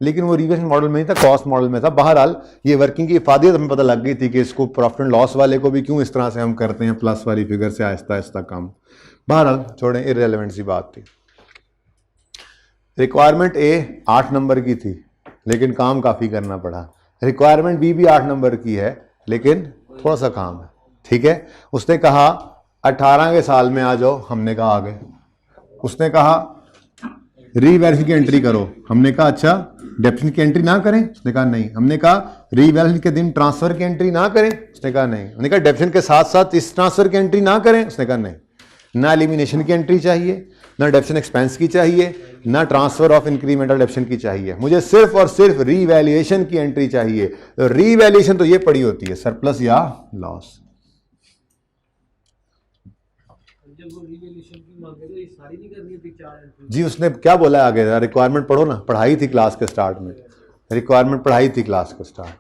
लेकिन वो रिवर्स मॉडल में नहीं था, कॉस्ट मॉडल में था। बहरहाल ये वर्किंग की इफादियत हमें पता लग गई थी कि इसको प्रॉफिट एंड लॉस वाले को भी क्यों इस तरह से हम करते हैं, प्लस वाली फिगर से आहिस्ता आहिस्ता कम। बहरहाल छोड़ें, इररेलेवेंट सी बात थी। रिक्वायरमेंट ए 8 नंबर की थी लेकिन काम काफ़ी करना पड़ा। रिक्वायरमेंट बी भी 8 नंबर की है लेकिन थोड़ा सा काम है, ठीक है। उसने कहा 18 के साल में आ जाओ, हमने कहा आ गए। उसने कहा रीवैल्यूएशन की एंट्री करो, हमने कहा अच्छा। डेप्शन की एंट्री ना करें, उसने कहा नहीं। हमने कहा रीवैल्यूएशन के दिन ट्रांसफर की एंट्री ना करें, उसने कहा नहीं। हमने कहा डेप्शन के साथ साथ इस ट्रांसफर की एंट्री ना करें, उसने कहा नहीं। ना एलिमिनेशन की एंट्री चाहिए, ना डेप्शन एक्सपेंस की चाहिए, ना ट्रांसफर ऑफ इंक्रीमेंटल डेप्शन की चाहिए, मुझे सिर्फ और सिर्फ रीवैल्यूएशन की एंट्री चाहिए। तो रीवैल्यूएशन तो ये पड़ी होती है सरप्लस या लॉस। जब वो रिवैल्यूएशन की मांगे तो ये सारी नहीं करनी थी 4 एंट्री जी उसने क्या बोला आगे? रिक्वायरमेंट पढ़ो ना, पढ़ाई थी क्लास के स्टार्ट में, रिक्वायरमेंट पढ़ाई थी क्लास के स्टार्ट।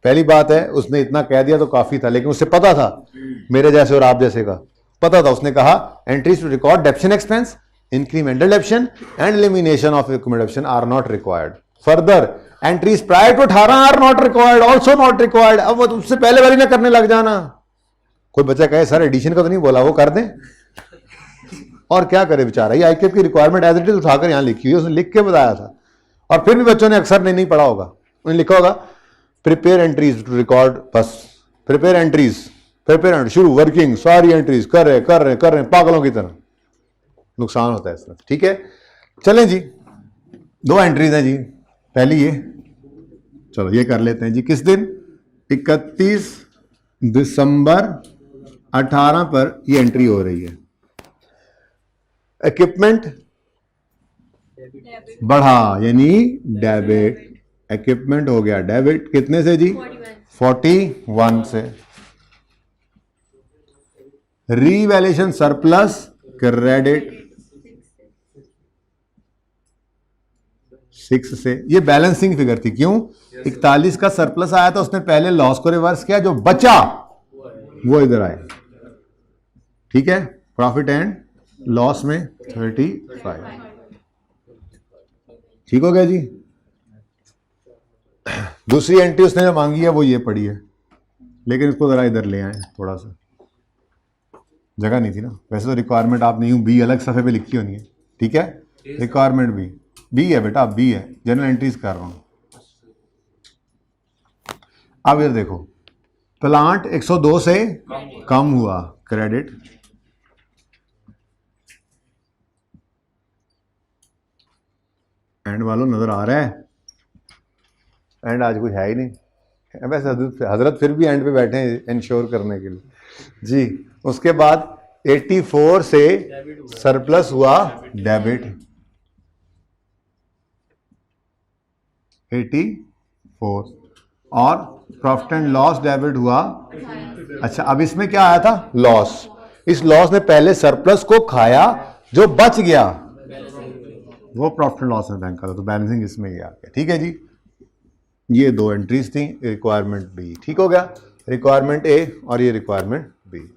पहली बात है उसने इतना कह दिया तो काफी था, लेकिन उसे पता था, मेरे जैसे और आप जैसे का पता था। उसने कहा entries to record depreciation expense, incremental depreciation and elimination of depreciation are not required. Further entries prior to 18 are not required, also not required. अब वो उससे पहले वाली ना करने लग जाना। कोई बच्चा कहे सर एडिशन का तो नहीं बोला, वो कर दें और क्या करे बेचारा। ये आईकेएफ की रिक्वायरमेंट एज इट इज उठाकर यहां लिखी हुई, उसने लिख के बताया था। और फिर भी बच्चों ने अक्सर नहीं पढ़ा होगा, उन्हें लिखा होगा प्रिपेयर एंट्रीज टू रिकॉर्ड, बस प्रिपेयर एंट्रीज, प्रिपेयर शुरू वर्किंग, सारी एंट्रीज कर रहे पागलों की तरह। नुकसान होता है इसमें, ठीक है। चलें जी, 2 एंट्रीज हैं जी। पहली ये, चलो ये कर लेते हैं जी। किस दिन? 31 दिसंबर 18 पर ये एंट्री हो रही है। इक्विपमेंट बढ़ा यानी डेबिट, इक्विपमेंट हो गया डेबिट। कितने से जी? 41 से। रीवैल्यूएशन सरप्लस क्रेडिट 6 से, ये बैलेंसिंग फिगर थी। क्यों? 41 का सरप्लस आया था, उसने पहले लॉस को रिवर्स किया, जो बचा वो इधर आया। ठीक है, प्रॉफिट एंड लॉस में 35। ठीक हो गया जी। दूसरी एंट्री उसने जो मांगी है वो ये पड़ी है, लेकिन इसको जरा इधर ले आए, थोड़ा सा जगह नहीं थी ना। वैसे तो रिक्वायरमेंट आपने यूं बी अलग सफ़े पे लिखी होनी है। ठीक है, रिक्वायरमेंट बी है बेटा, बी है, जनरल एंट्रीज कर रहा हूं। अब इधर देखो, प्लांट 102 से कम हुआ, क्रेडिट एंड वालों नजर आ रहा है? एंड आज कुछ है ही नहीं। वैसे हजरत फिर भी एंड पे बैठे हैं इंश्योर करने के लिए जी। उसके बाद 84 से सरप्लस हुआ, डेबिट 84, और प्रॉफिट एंड लॉस डेबिट हुआ। अच्छा, अब इसमें क्या आया था? लॉस। इस लॉस ने पहले सरप्लस को खाया, जो बच गया वो प्रॉफिट एंड लॉस में बैंक का था, तो बैलेंसिंग इसमें ही आ गया। ठीक है जी, ये दो एंट्रीज थी, रिक्वायरमेंट बी। ठीक हो गया, रिक्वायरमेंट ए और ये रिक्वायरमेंट बी।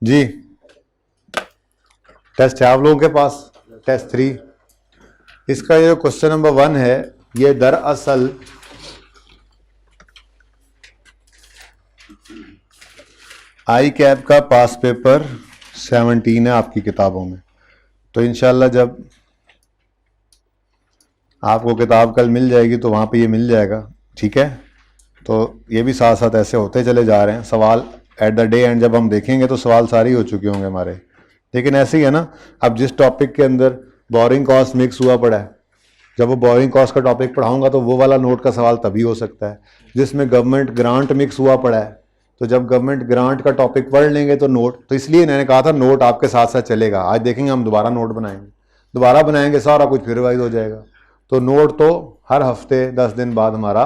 जी, टेस्ट है आप लोगों के पास, टेस्ट 3। इसका ये क्वेश्चन नंबर 1 है, ये दरअसल आई कैप का पास पेपर 17 है आपकी किताबों में। तो इंशाल्लाह जब आपको किताब कल मिल जाएगी तो वहाँ पे ये मिल जाएगा। ठीक है, तो ये भी साथ साथ ऐसे होते चले जा रहे हैं। सवाल एट द डे एंड जब हम देखेंगे तो सवाल सारे ही हो चुके होंगे हमारे, लेकिन ऐसे ही है ना। अब जिस टॉपिक के अंदर बोरिंग कॉस्ट मिक्स हुआ पड़ा है, जब वो बोरिंग कॉस्ट का टॉपिक पढ़ाऊंगा तो वो वाला नोट का सवाल तभी हो सकता है। जिसमें गवर्नमेंट ग्रांट मिक्स हुआ पड़ा है, तो जब गवर्नमेंट ग्रांट का टॉपिक पढ़ लेंगे तो नोट, तो इसलिए मैंने कहा था नोट आपके साथ साथ चलेगा। आज देखेंगे हम दोबारा नोट बनाएंगे, दोबारा बनाएंगे, सारा कुछ फिर रिवाइज हो जाएगा। तो नोट तो हर हफ्ते 10 दिन बाद हमारा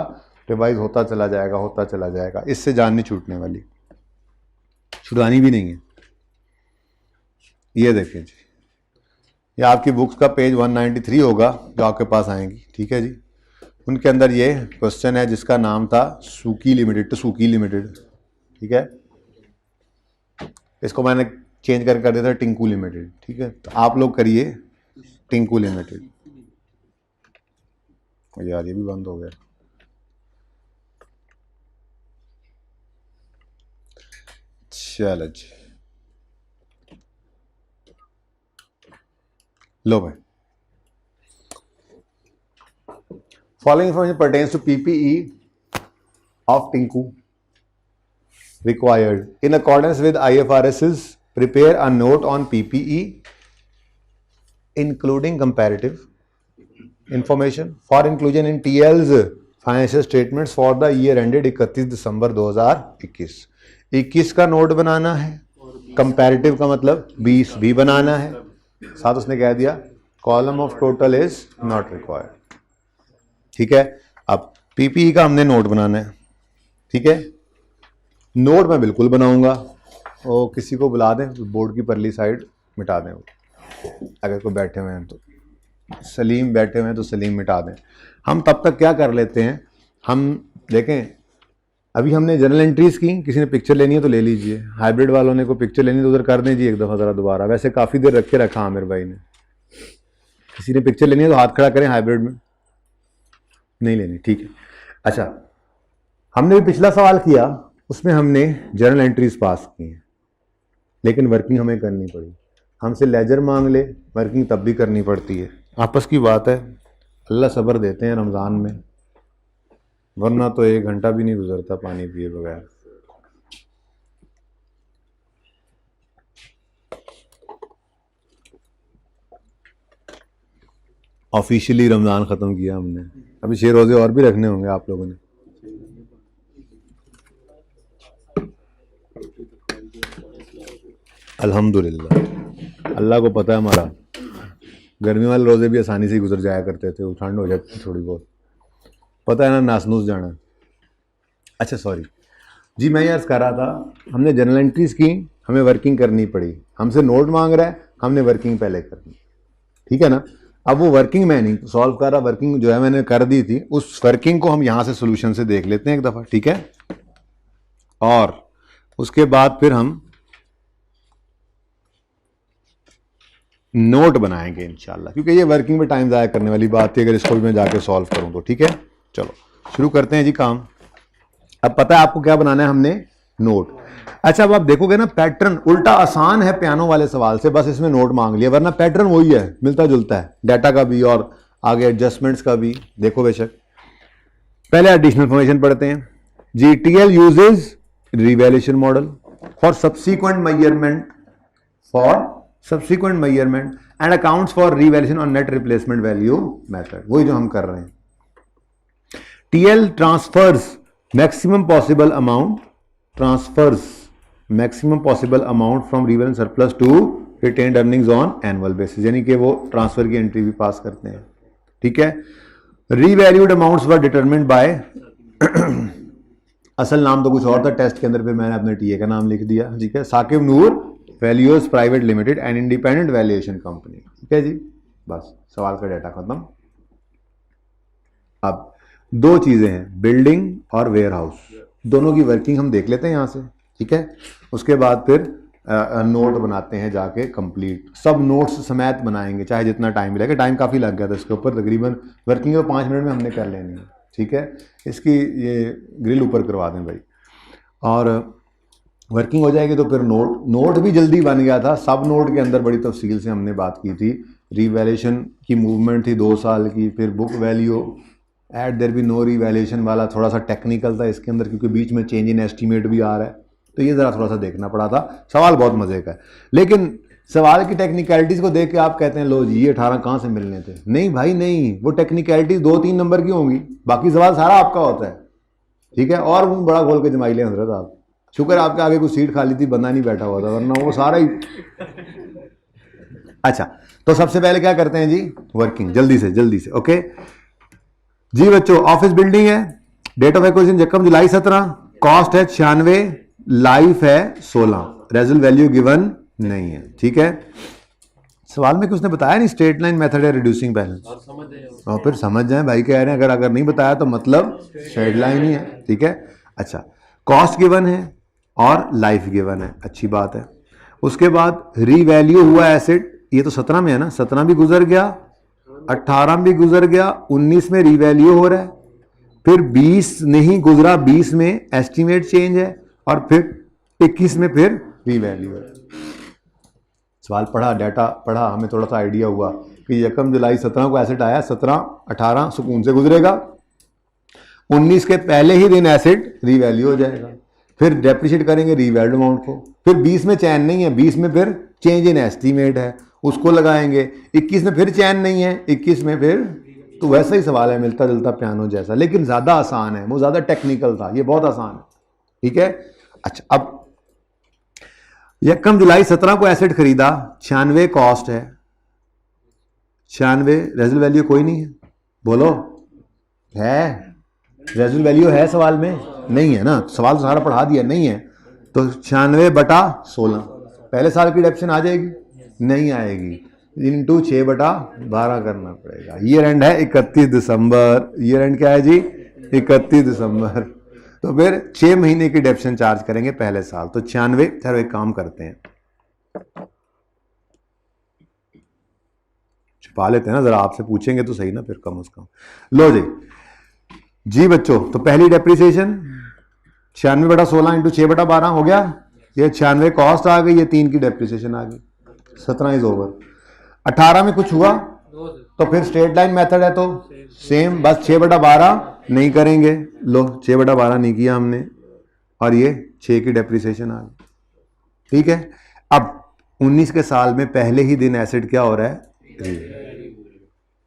रिवाइज होता चला जाएगा, होता चला जाएगा। इससे जान नहीं छूटने वाली, छुड़वानी भी नहीं है। ये देखें जी, ये आपकी बुक्स का पेज 193 होगा जो आपके पास आएंगी। ठीक है जी, उनके अंदर ये क्वेश्चन है जिसका नाम था Suki Limited to Suki Limited. ठीक है, इसको मैंने चेंज कर दिया था टिंकू लिमिटेड। ठीक है, तो आप लोग करिए टिंकू लिमिटेड। यार ये भी बंद हो गया। चलो जी, लो भाई, following information pertains to PPE of Tinku required in accordance with IFRS's prepare a note on PPE including comparative information for inclusion in TL's financial statements for the year ended 31 दिसंबर 2021। 21 का नोट बनाना है, कंपैरेटिव का मतलब 20 भी बनाना है। साथ उसने कह दिया column of total is not required. ठीक है, अब पीपीई का हमने नोट बनाना है। ठीक है, नोट मैं बिल्कुल बनाऊंगा, और किसी को बुला दें बोर्ड की परली साइड मिटा दें, अगर कोई बैठे हुए हैं तो सलीम बैठे हुए हैं तो सलीम मिटा दें। हम तब तक क्या कर लेते हैं, हम देखें अभी हमने जनरल एंट्रीज की, किसी ने पिक्चर लेनी है तो ले लीजिए, हाइब्रिड वालों ने को पिक्चर लेनी है तो उधर कर दें जी एक दफ़ा ज़रा दोबारा। वैसे काफ़ी देर रख के रखा आमिर भाई ने। किसी ने पिक्चर लेनी है तो हाथ खड़ा करें हाइब्रिड में, नहीं लेनी, ठीक है। अच्छा, हमने भी पिछला सवाल किया, उसमें हमने जनरल एंट्रीज पास की हैं, लेकिन वर्किंग हमें करनी पड़ी। हमसे लेजर मांग ले, वर्किंग तब भी करनी पड़ती है। आपस की बात है, अल्लाह सब्र देते हैं रमज़ान में, वरना तो 1 घंटा भी नहीं गुजरता पानी पिए बगैर। ऑफिशियली रमज़ान ख़त्म किया हमने, अभी 6 रोज़े और भी रखने होंगे आप लोगों ने। अल्हम्दुलिल्लाह, अल्लाह को पता है हमारा गर्मी वाले रोज़े भी आसानी से गुजर जाया करते थे, ठंड हो जाती थोड़ी बहुत, पता है ना, नासनूस जाना। अच्छा सॉरी जी, मैं ये अर्ज़ कर रहा था, हमने जनरल एंट्रीज की, हमें वर्किंग करनी पड़ी। हमसे नोट मांग रहा है, हमने वर्किंग पहले करनी, ठीक है ना। अब वो वर्किंग मैं नहीं सॉल्व कर रहा, वर्किंग जो है मैंने कर दी थी, उस वर्किंग को हम यहाँ से सोल्यूशन से देख लेते हैं एक दफ़ा, ठीक है। और उसके बाद फिर हम नोट बनाएंगे इंशाल्लाह, क्योंकि ये वर्किंग में टाइम ज़ाया करने वाली बात थी अगर इसको भी मैं जाके सॉल्व करूँ तो, ठीक है। चलो शुरू करते हैं जी काम। अब पता है आपको क्या बनाना है, हमने नोट। अच्छा, अब आप देखोगे ना पैटर्न उल्टा आसान है पियानो वाले सवाल से, बस इसमें नोट मांग लिया, वरना पैटर्न वही है, मिलता जुलता है, डाटा का भी और आगे एडजस्टमेंट्स का भी। देखो बेशक, पहले एडिशनल इन्फॉर्मेशन पढ़ते हैं। GTL uses revaluation model for subsequent measurement and accounts for revaluation on net replacement value method, वही जो हम कर रहे हैं। TL transfers maximum possible amount from revaluation surplus to retained earnings on annual basis, यानी कि वो ट्रांसफर की एंट्री भी पास करते हैं, ठीक है। रीवैल्यूड अमाउंट्स वर डिटरमिन्ड बाय असल नाम तो कुछ और था, टेस्ट के अंदर पे मैंने अपने टीए का नाम लिख दिया, ठीक है। Saqib Noor valuers private limited and independent valuation company, ठीक है जी, बस सवाल का डाटा खत्म। अब 2 चीजें हैं, बिल्डिंग और वेयर हाउस, दोनों की वर्किंग हम देख लेते हैं यहाँ से, ठीक है। उसके बाद फिर नोट बनाते हैं जाके कंप्लीट, सब नोट्स समेत बनाएंगे, चाहे जितना टाइम मिलेगा। टाइम काफ़ी लग गया था इसके ऊपर, तकरीबन वर्किंग को 5 मिनट में हमने कर लेनी है, ठीक है। इसकी ये ग्रिल ऊपर करवा दें भाई, और वर्किंग हो जाएगी तो फिर नोट भी जल्दी बन गया था। सब नोट के अंदर बड़ी तफसील से हमने बात की थी, रिवैल्यूएशन की मूवमेंट थी 2 साल की, फिर book value at there be no revaluation वाला थोड़ा सा टेक्निकल था इसके अंदर, क्योंकि बीच में चेंज इन एस्टीमेट भी आ रहा है, तो ये ज़रा थोड़ा सा देखना पड़ा था। सवाल बहुत मज़े का है, लेकिन सवाल की टेक्निकलिटीज़ को देख के आप कहते हैं लो जी ये 18 कहाँ से मिलने थे। नहीं भाई नहीं, वो टेक्निकलिटीज़ 2-3 नंबर की होंगी, बाकी सवाल सारा आपका होता है, ठीक है। और वो बड़ा खोल के जमाई लें हजरत आप, शुक्र आपके आगे कुछ सीट खाली थी, बंदा नहीं बैठा हुआ था, वरना वो सारा ही। अच्छा, तो सबसे पहले क्या करते हैं जी, वर्किंग, जल्दी से ओके जी बच्चों। ऑफिस बिल्डिंग है, डेट ऑफ एक्विजिशन 1 जुलाई 17, कॉस्ट है 96, लाइफ है 16, रेजल वैल्यू गिवन नहीं है, ठीक है। सवाल में कुछ ने बताया नहीं, स्ट्रेट लाइन मेथड है रिड्यूसिंग बैलेंस, और फिर समझ जाए भाई कह रहे हैं, अगर नहीं बताया तो मतलब स्ट्रेट लाइन ही है, ठीक है। अच्छा, कॉस्ट गिवन है और लाइफ गिवन है, अच्छी बात है। उसके बाद रीवैल्यू हुआ एसेट, ये तो 17 में है ना, 17 भी गुजर गया, 18 भी गुजर गया, 19 में रीवैल्यू हो रहा है, फिर 20 नहीं गुजरा, 20 में एस्टीमेट चेंज है, और फिर 21 में फिर रीवैल्यू है। सवाल पढ़ा, डाटा पढ़ा, हमें थोड़ा सा आइडिया हुआ कि 1 जुलाई 17 को एसेट आया, 17-18 सुकून से गुजरेगा, 19 के पहले ही दिन एसेट रीवैल्यू हो जाएगा, फिर डेप्रिशिएट करेंगे रीवैल्यूड अमाउंट को, फिर 20 में चैन नहीं है, 20 में फिर चेंज इन एस्टीमेट है, उसको लगाएंगे, 21 में फिर चैन नहीं है, 21 में फिर, तो वैसा ही सवाल है, मिलता जुलता पियानो जैसा, लेकिन ज़्यादा आसान है, वो ज़्यादा टेक्निकल था, ये बहुत आसान है, ठीक है। अच्छा, अब 1 जुलाई 17 को एसेट खरीदा, 96 कॉस्ट है, 96 रेजल वैल्यू कोई नहीं है, बोलो है, रेजल वैल्यू है सवाल में नहीं है ना, सवाल सारा पढ़ा दिया, नहीं है, तो 96/16 पहले साल की डेप्शन आ जाएगी, नहीं आएगी, इंटू 6/12 करना पड़ेगा। ईयर एंड है 31 दिसंबर, ईयर एंड क्या है जी 31 दिसंबर, तो फिर 6 महीने की डेप्शन चार्ज करेंगे पहले साल, तो 96। चलो एक काम करते हैं, छुपा लेते हैं ना जरा, आपसे पूछेंगे तो सही ना फिर कम से कम। लो जी बच्चों, तो पहली डेप्रिसिएशन 96/16 इंटू 6/12 हो गया। ये 96 कॉस्ट आ गई, ये 3 की डेप्रिसिएशन आ गई, 17 इज ओवर। 18 में कुछ हुआ तो फिर स्ट्रेट लाइन मेथड है तो सेम, बस 6/12 नहीं करेंगे। लो 6/12 नहीं किया हमने, और ये 6 की डेप्रिसिएशन आ गई। ठीक है, अब 19 के साल में पहले ही दिन एसिड क्या हो रहा है,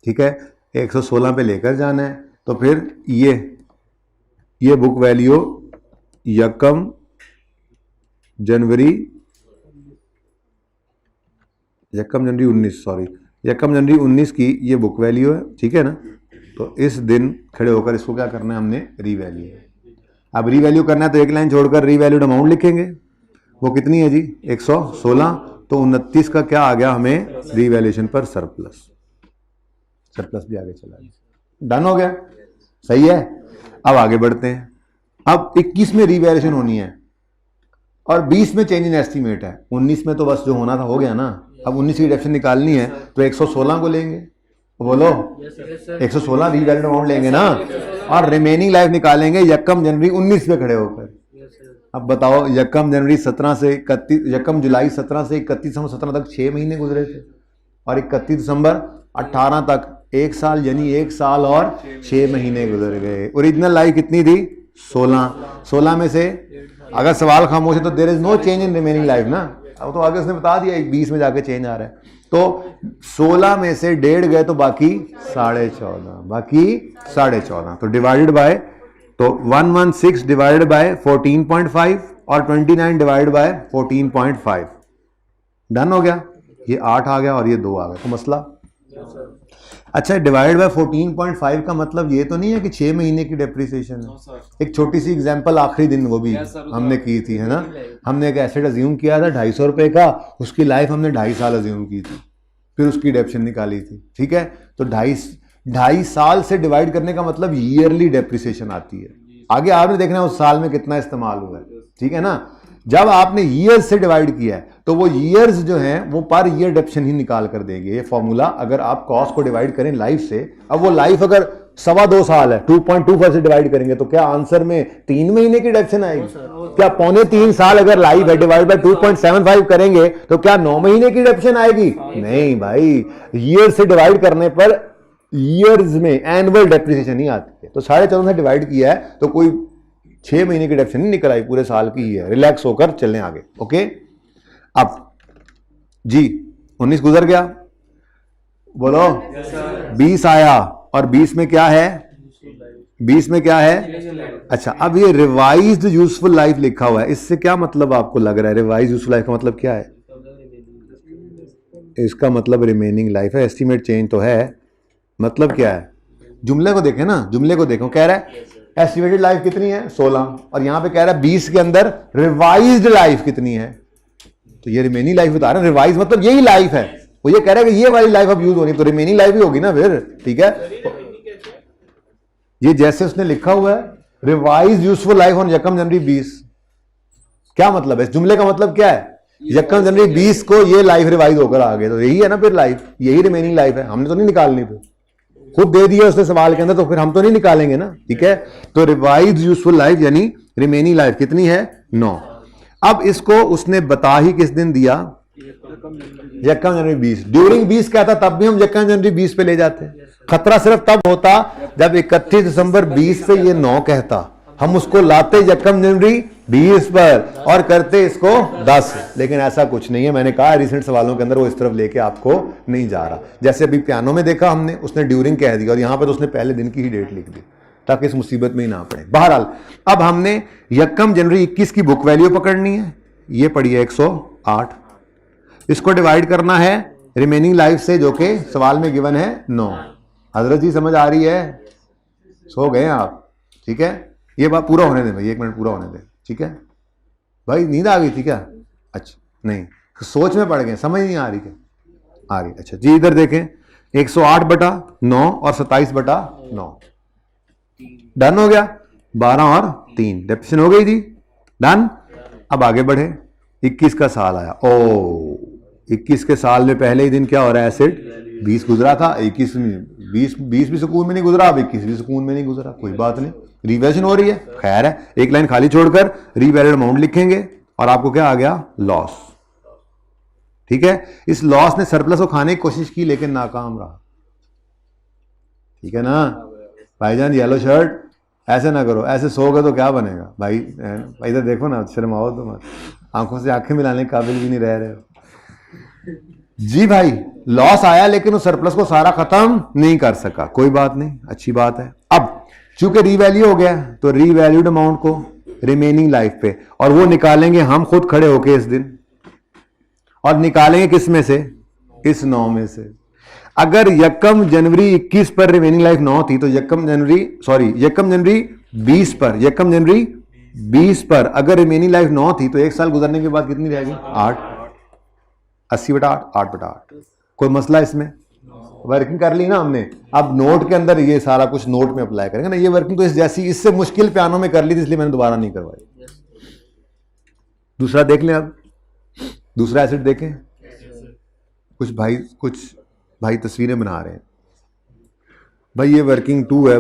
ठीक है, 116 पे लेकर जाना है। तो फिर ये बुक वैल्यू यकम जनवरी 19 की ये बुक वैल्यू है, ठीक है ना। तो इस दिन खड़े होकर इसको क्या करना है हमने, रीवैल्यू। अब रीवैल्यू करना है तो एक लाइन छोड़कर रीवैल्यूड अमाउंट लिखेंगे, वो कितनी है जी 116। तो 29 का क्या आ गया हमें रीवैल्यूएशन पर सरप्लस भी आगे चला गया, डन हो गया, सही है। अब आगे बढ़ते हैं, अब 21 में रीवैल्यूएशन होनी है और 20 में चेंज इन एस्टीमेट है। 19 में तो बस जो होना था हो गया ना, अब 19 की डिडक्शन निकालनी है तो 116 को लेंगे, बोलो 116 रीवैल्यूड अमाउंट लेंगे ना, और रिमेनिंग लाइफ निकालेंगे यकम जनवरी 19 पे खड़े होकर। अब बताओ, यकम जनवरी 17 से 31, यकम जुलाई 17 से 31 दिसंबर 17 तक 6 महीने गुजरे थे, और 31 दिसंबर 18 तक 1 साल, यानी 1 साल और 6 महीने गुजर गए। ओरिजिनल लाइफ कितनी थी 16 में से अगर सवाल खामोश है तो there is no change in remaining life ना। अब तो आगे उसने बता दिया 20 में जाके चेंज आ रहा है, तो 16 में से 1.5 गए तो बाकी 14.5, तो डिवाइडेड बाय, तो 116 डिवाइडेड बाय 14.5 और 29 डिवाइडेड बाय 14.5, डन हो गया। ये 8 आ गया और ये 2 आ गया, तो मसला। अच्छा, डिवाइड बाय 14.5 का मतलब ये तो नहीं है कि 6 महीने की डेप्रिसिएशन है। एक छोटी सी एग्जांपल आखिरी दिन वो भी हमने की थी, है ना। हमने एक एसेट अज्यूम किया था 250 रुपए का, उसकी लाइफ हमने 2.5 साल अज्यूम की थी, फिर उसकी डेप्शन निकाली थी, ठीक है। तो 2.5 साल से डिवाइड करने का मतलब ईयरली डेप्रिसिएशन आती है। आगे आपने देखना है उस साल में कितना इस्तेमाल हुआ है, ठीक है ना। जब आपने ईयर्स से डिवाइड किया है तो वो ईयर्स जो हैं वो पर ईयर डेप्शन ही निकाल कर देंगे। ये फॉर्मूला, अगर आप कॉस्ट को डिवाइड करें लाइफ से, अब वो लाइफ अगर 2.25 साल है, 2.25 से डिवाइड करेंगे तो क्या आंसर में 3 महीने की डेप्शन आएगी? क्या 2.25 साल अगर लाइफ है, डिवाइड बाय 2.75 करेंगे तो क्या 9 महीने की डेप्शन आएगी? नहीं भाई, ईयर से डिवाइड करने पर ईयर्स में एनुअल डेप्रिसिएशन ही आती है। तो 14.5 से डिवाइड किया है तो कोई 6 महीने की डेप्शन नहीं निकल आई, पूरे साल की ही है। रिलैक्स होकर चलें आगे, ओके। अब जी 19 गुजर गया, बोलो 20 आया, और 20 में क्या है, 20 में क्या है? अच्छा, अब ये रिवाइज्ड यूजफुल लाइफ लिखा हुआ है, इससे क्या मतलब आपको लग रहा है? रिवाइज्ड यूजफुल लाइफ का मतलब क्या है? इसका मतलब रिमेनिंग लाइफ है। एस्टीमेट चेंज तो है, मतलब क्या है? जुमले को देखें ना, जुमले को देखो, कह रहा है एस्टिमेटेड लाइफ कितनी है 16, और यहां पे कह रहा है 20 के अंदर रिवाइज्ड लाइफ कितनी है, तो ये रिमेनिंग लाइफ बता रहे हैं। रिवाइज मतलब यही लाइफ है, वो ये कह रहा है कि ये वाली लाइफ अब यूज होनी, तो रिमेनिंग लाइफ ही होगी ना फिर, ठीक है। ये जैसे उसने लिखा हुआ है रिवाइज यूजफुल लाइफ ऑन यकम जनवरी 20, क्या मतलब है इस जुमले का? मतलब क्या है? यकम जनवरी 20 को ये लाइफ रिवाइज होकर आ गए, तो यही है ना फिर लाइफ, यही रिमेनिंग लाइफ है। हमने तो नहीं निकालनी, फिर खुद दे दिया उसने सवाल के अंदर, तो फिर हम तो नहीं निकालेंगे ना, ठीक है। तो रिवाइज यूजफुल लाइफ यानी रिमेनिंग लाइफ कितनी है 9। अब इसको उसने बता ही किस दिन दिया? यकम जनवरी 20। ड्यूरिंग 20 कहता तब भी हम यकम जनवरी 20 पे ले जाते। खतरा सिर्फ तब होता जब 31 दिसंबर 20 पे ये 9 कहता, हम उसको लाते यकम जनवरी 20 पर और करते इसको 10, लेकिन ऐसा कुछ नहीं है। मैंने कहा रिसेंट सवालों के अंदर वो इस तरफ लेके आपको नहीं जा रहा। जैसे अभी पियानो में देखा हमने, उसने ड्यूरिंग कह दिया और यहां पर तो उसने पहले दिन की ही डेट लिख दी ताकि इस मुसीबत में ही ना पड़े। बहरहाल अब हमने यकम जनवरी 21 की बुक वैल्यू पकड़नी है, ये पड़ी है 108, इसको डिवाइड करना है रिमेनिंग लाइफ से जो कि सवाल में गिवन है 9। हजरत जी समझ आ रही है? सो गए आप? ठीक है, ये बात पूरा होने दें भाई, 1 मिनट पूरा होने दें, ठीक है भाई। नींद आ गई थी क्या? अच्छा नहीं, सोच में पड़ गए, समझ नहीं आ रही क्या? आ गई। अच्छा जी, इधर देखें 108/9 और 27/9, डन हो गया। 12 और 3 डेप्रिसिएशन हो गई जी, डन। अब आगे बढ़े, 21 का साल आया। ओ 21 के साल में पहले ही दिन क्या हो रहा है, एसिड 20 गुजरा था, 21 में 20 भी सुकून में नहीं गुजरा, अब 21 भी सुकून में नहीं गुजरा, कोई बात नहीं, रिवैल्यूएशन हो रही है, खैर है। एक लाइन खाली छोड़कर रीवैल्यूड अमाउंट लिखेंगे और आपको क्या आ गया, लॉस। ठीक है, इस लॉस ने सरप्लस को खाने की कोशिश की लेकिन नाकाम रहा। ठीक है ना भाईजान, येलो शर्ट ऐसे ना करो, ऐसे सोओगे तो क्या बनेगा भाई। इधर देखो ना, शर्माओ तो मत, आंखों से आंखें मिलाने के काबिल भी नहीं रह रहे हो जी भाई। लॉस आया लेकिन उस सरप्लस को सारा खत्म नहीं कर सका, कोई बात नहीं, अच्छी बात है। अब चूंकि रीवैल्यू हो गया तो रीवैल्यूड अमाउंट को रिमेनिंग लाइफ पे, और वो निकालेंगे हम खुद खड़े होके इस दिन, और निकालेंगे किस में से, इस 9 में से। अगर यकम जनवरी 21 पर रिमेनिंग लाइफ 9 थी तो यकम जनवरी 20 पर, यकम जनवरी 20 पर अगर रिमेनिंग लाइफ 9 थी तो एक साल गुजरने के बाद कितनी रहेगी, 8। 80/8, 8/8। कोई मसला इसमें, वर्किंग कर ली ना हमने। अब नोट के अंदर ये सारा कुछ नोट में अप्लाई करेंगे ना, ये वर्किंग तो इस जैसी इससे मुश्किल प्यानों में कर ली थी, इसलिए मैंने दोबारा नहीं करवाई। दूसरा देख लें, अब दूसरा एसिड देखें। कुछ भाई तस्वीरें बना रहे हैं भाई, ये वर्किंग 2 है,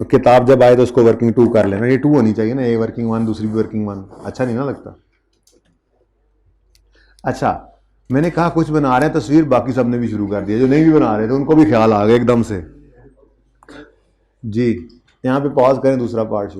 किताब जब आए तो उसको वर्किंग 2 कर लेना, ये 2 होनी चाहिए ना, ये वर्किंग 1 दूसरी भी वर्किंग 1, अच्छा नहीं ना लगता। अच्छा मैंने कहा कुछ बना रहे हैं तस्वीर, बाकी सबने भी शुरू कर दिया, जो नहीं भी बना रहे थे उनको भी ख्याल आ गया एकदम से जी। यहाँ पे पॉज करें, दूसरा पार्ट शुरू।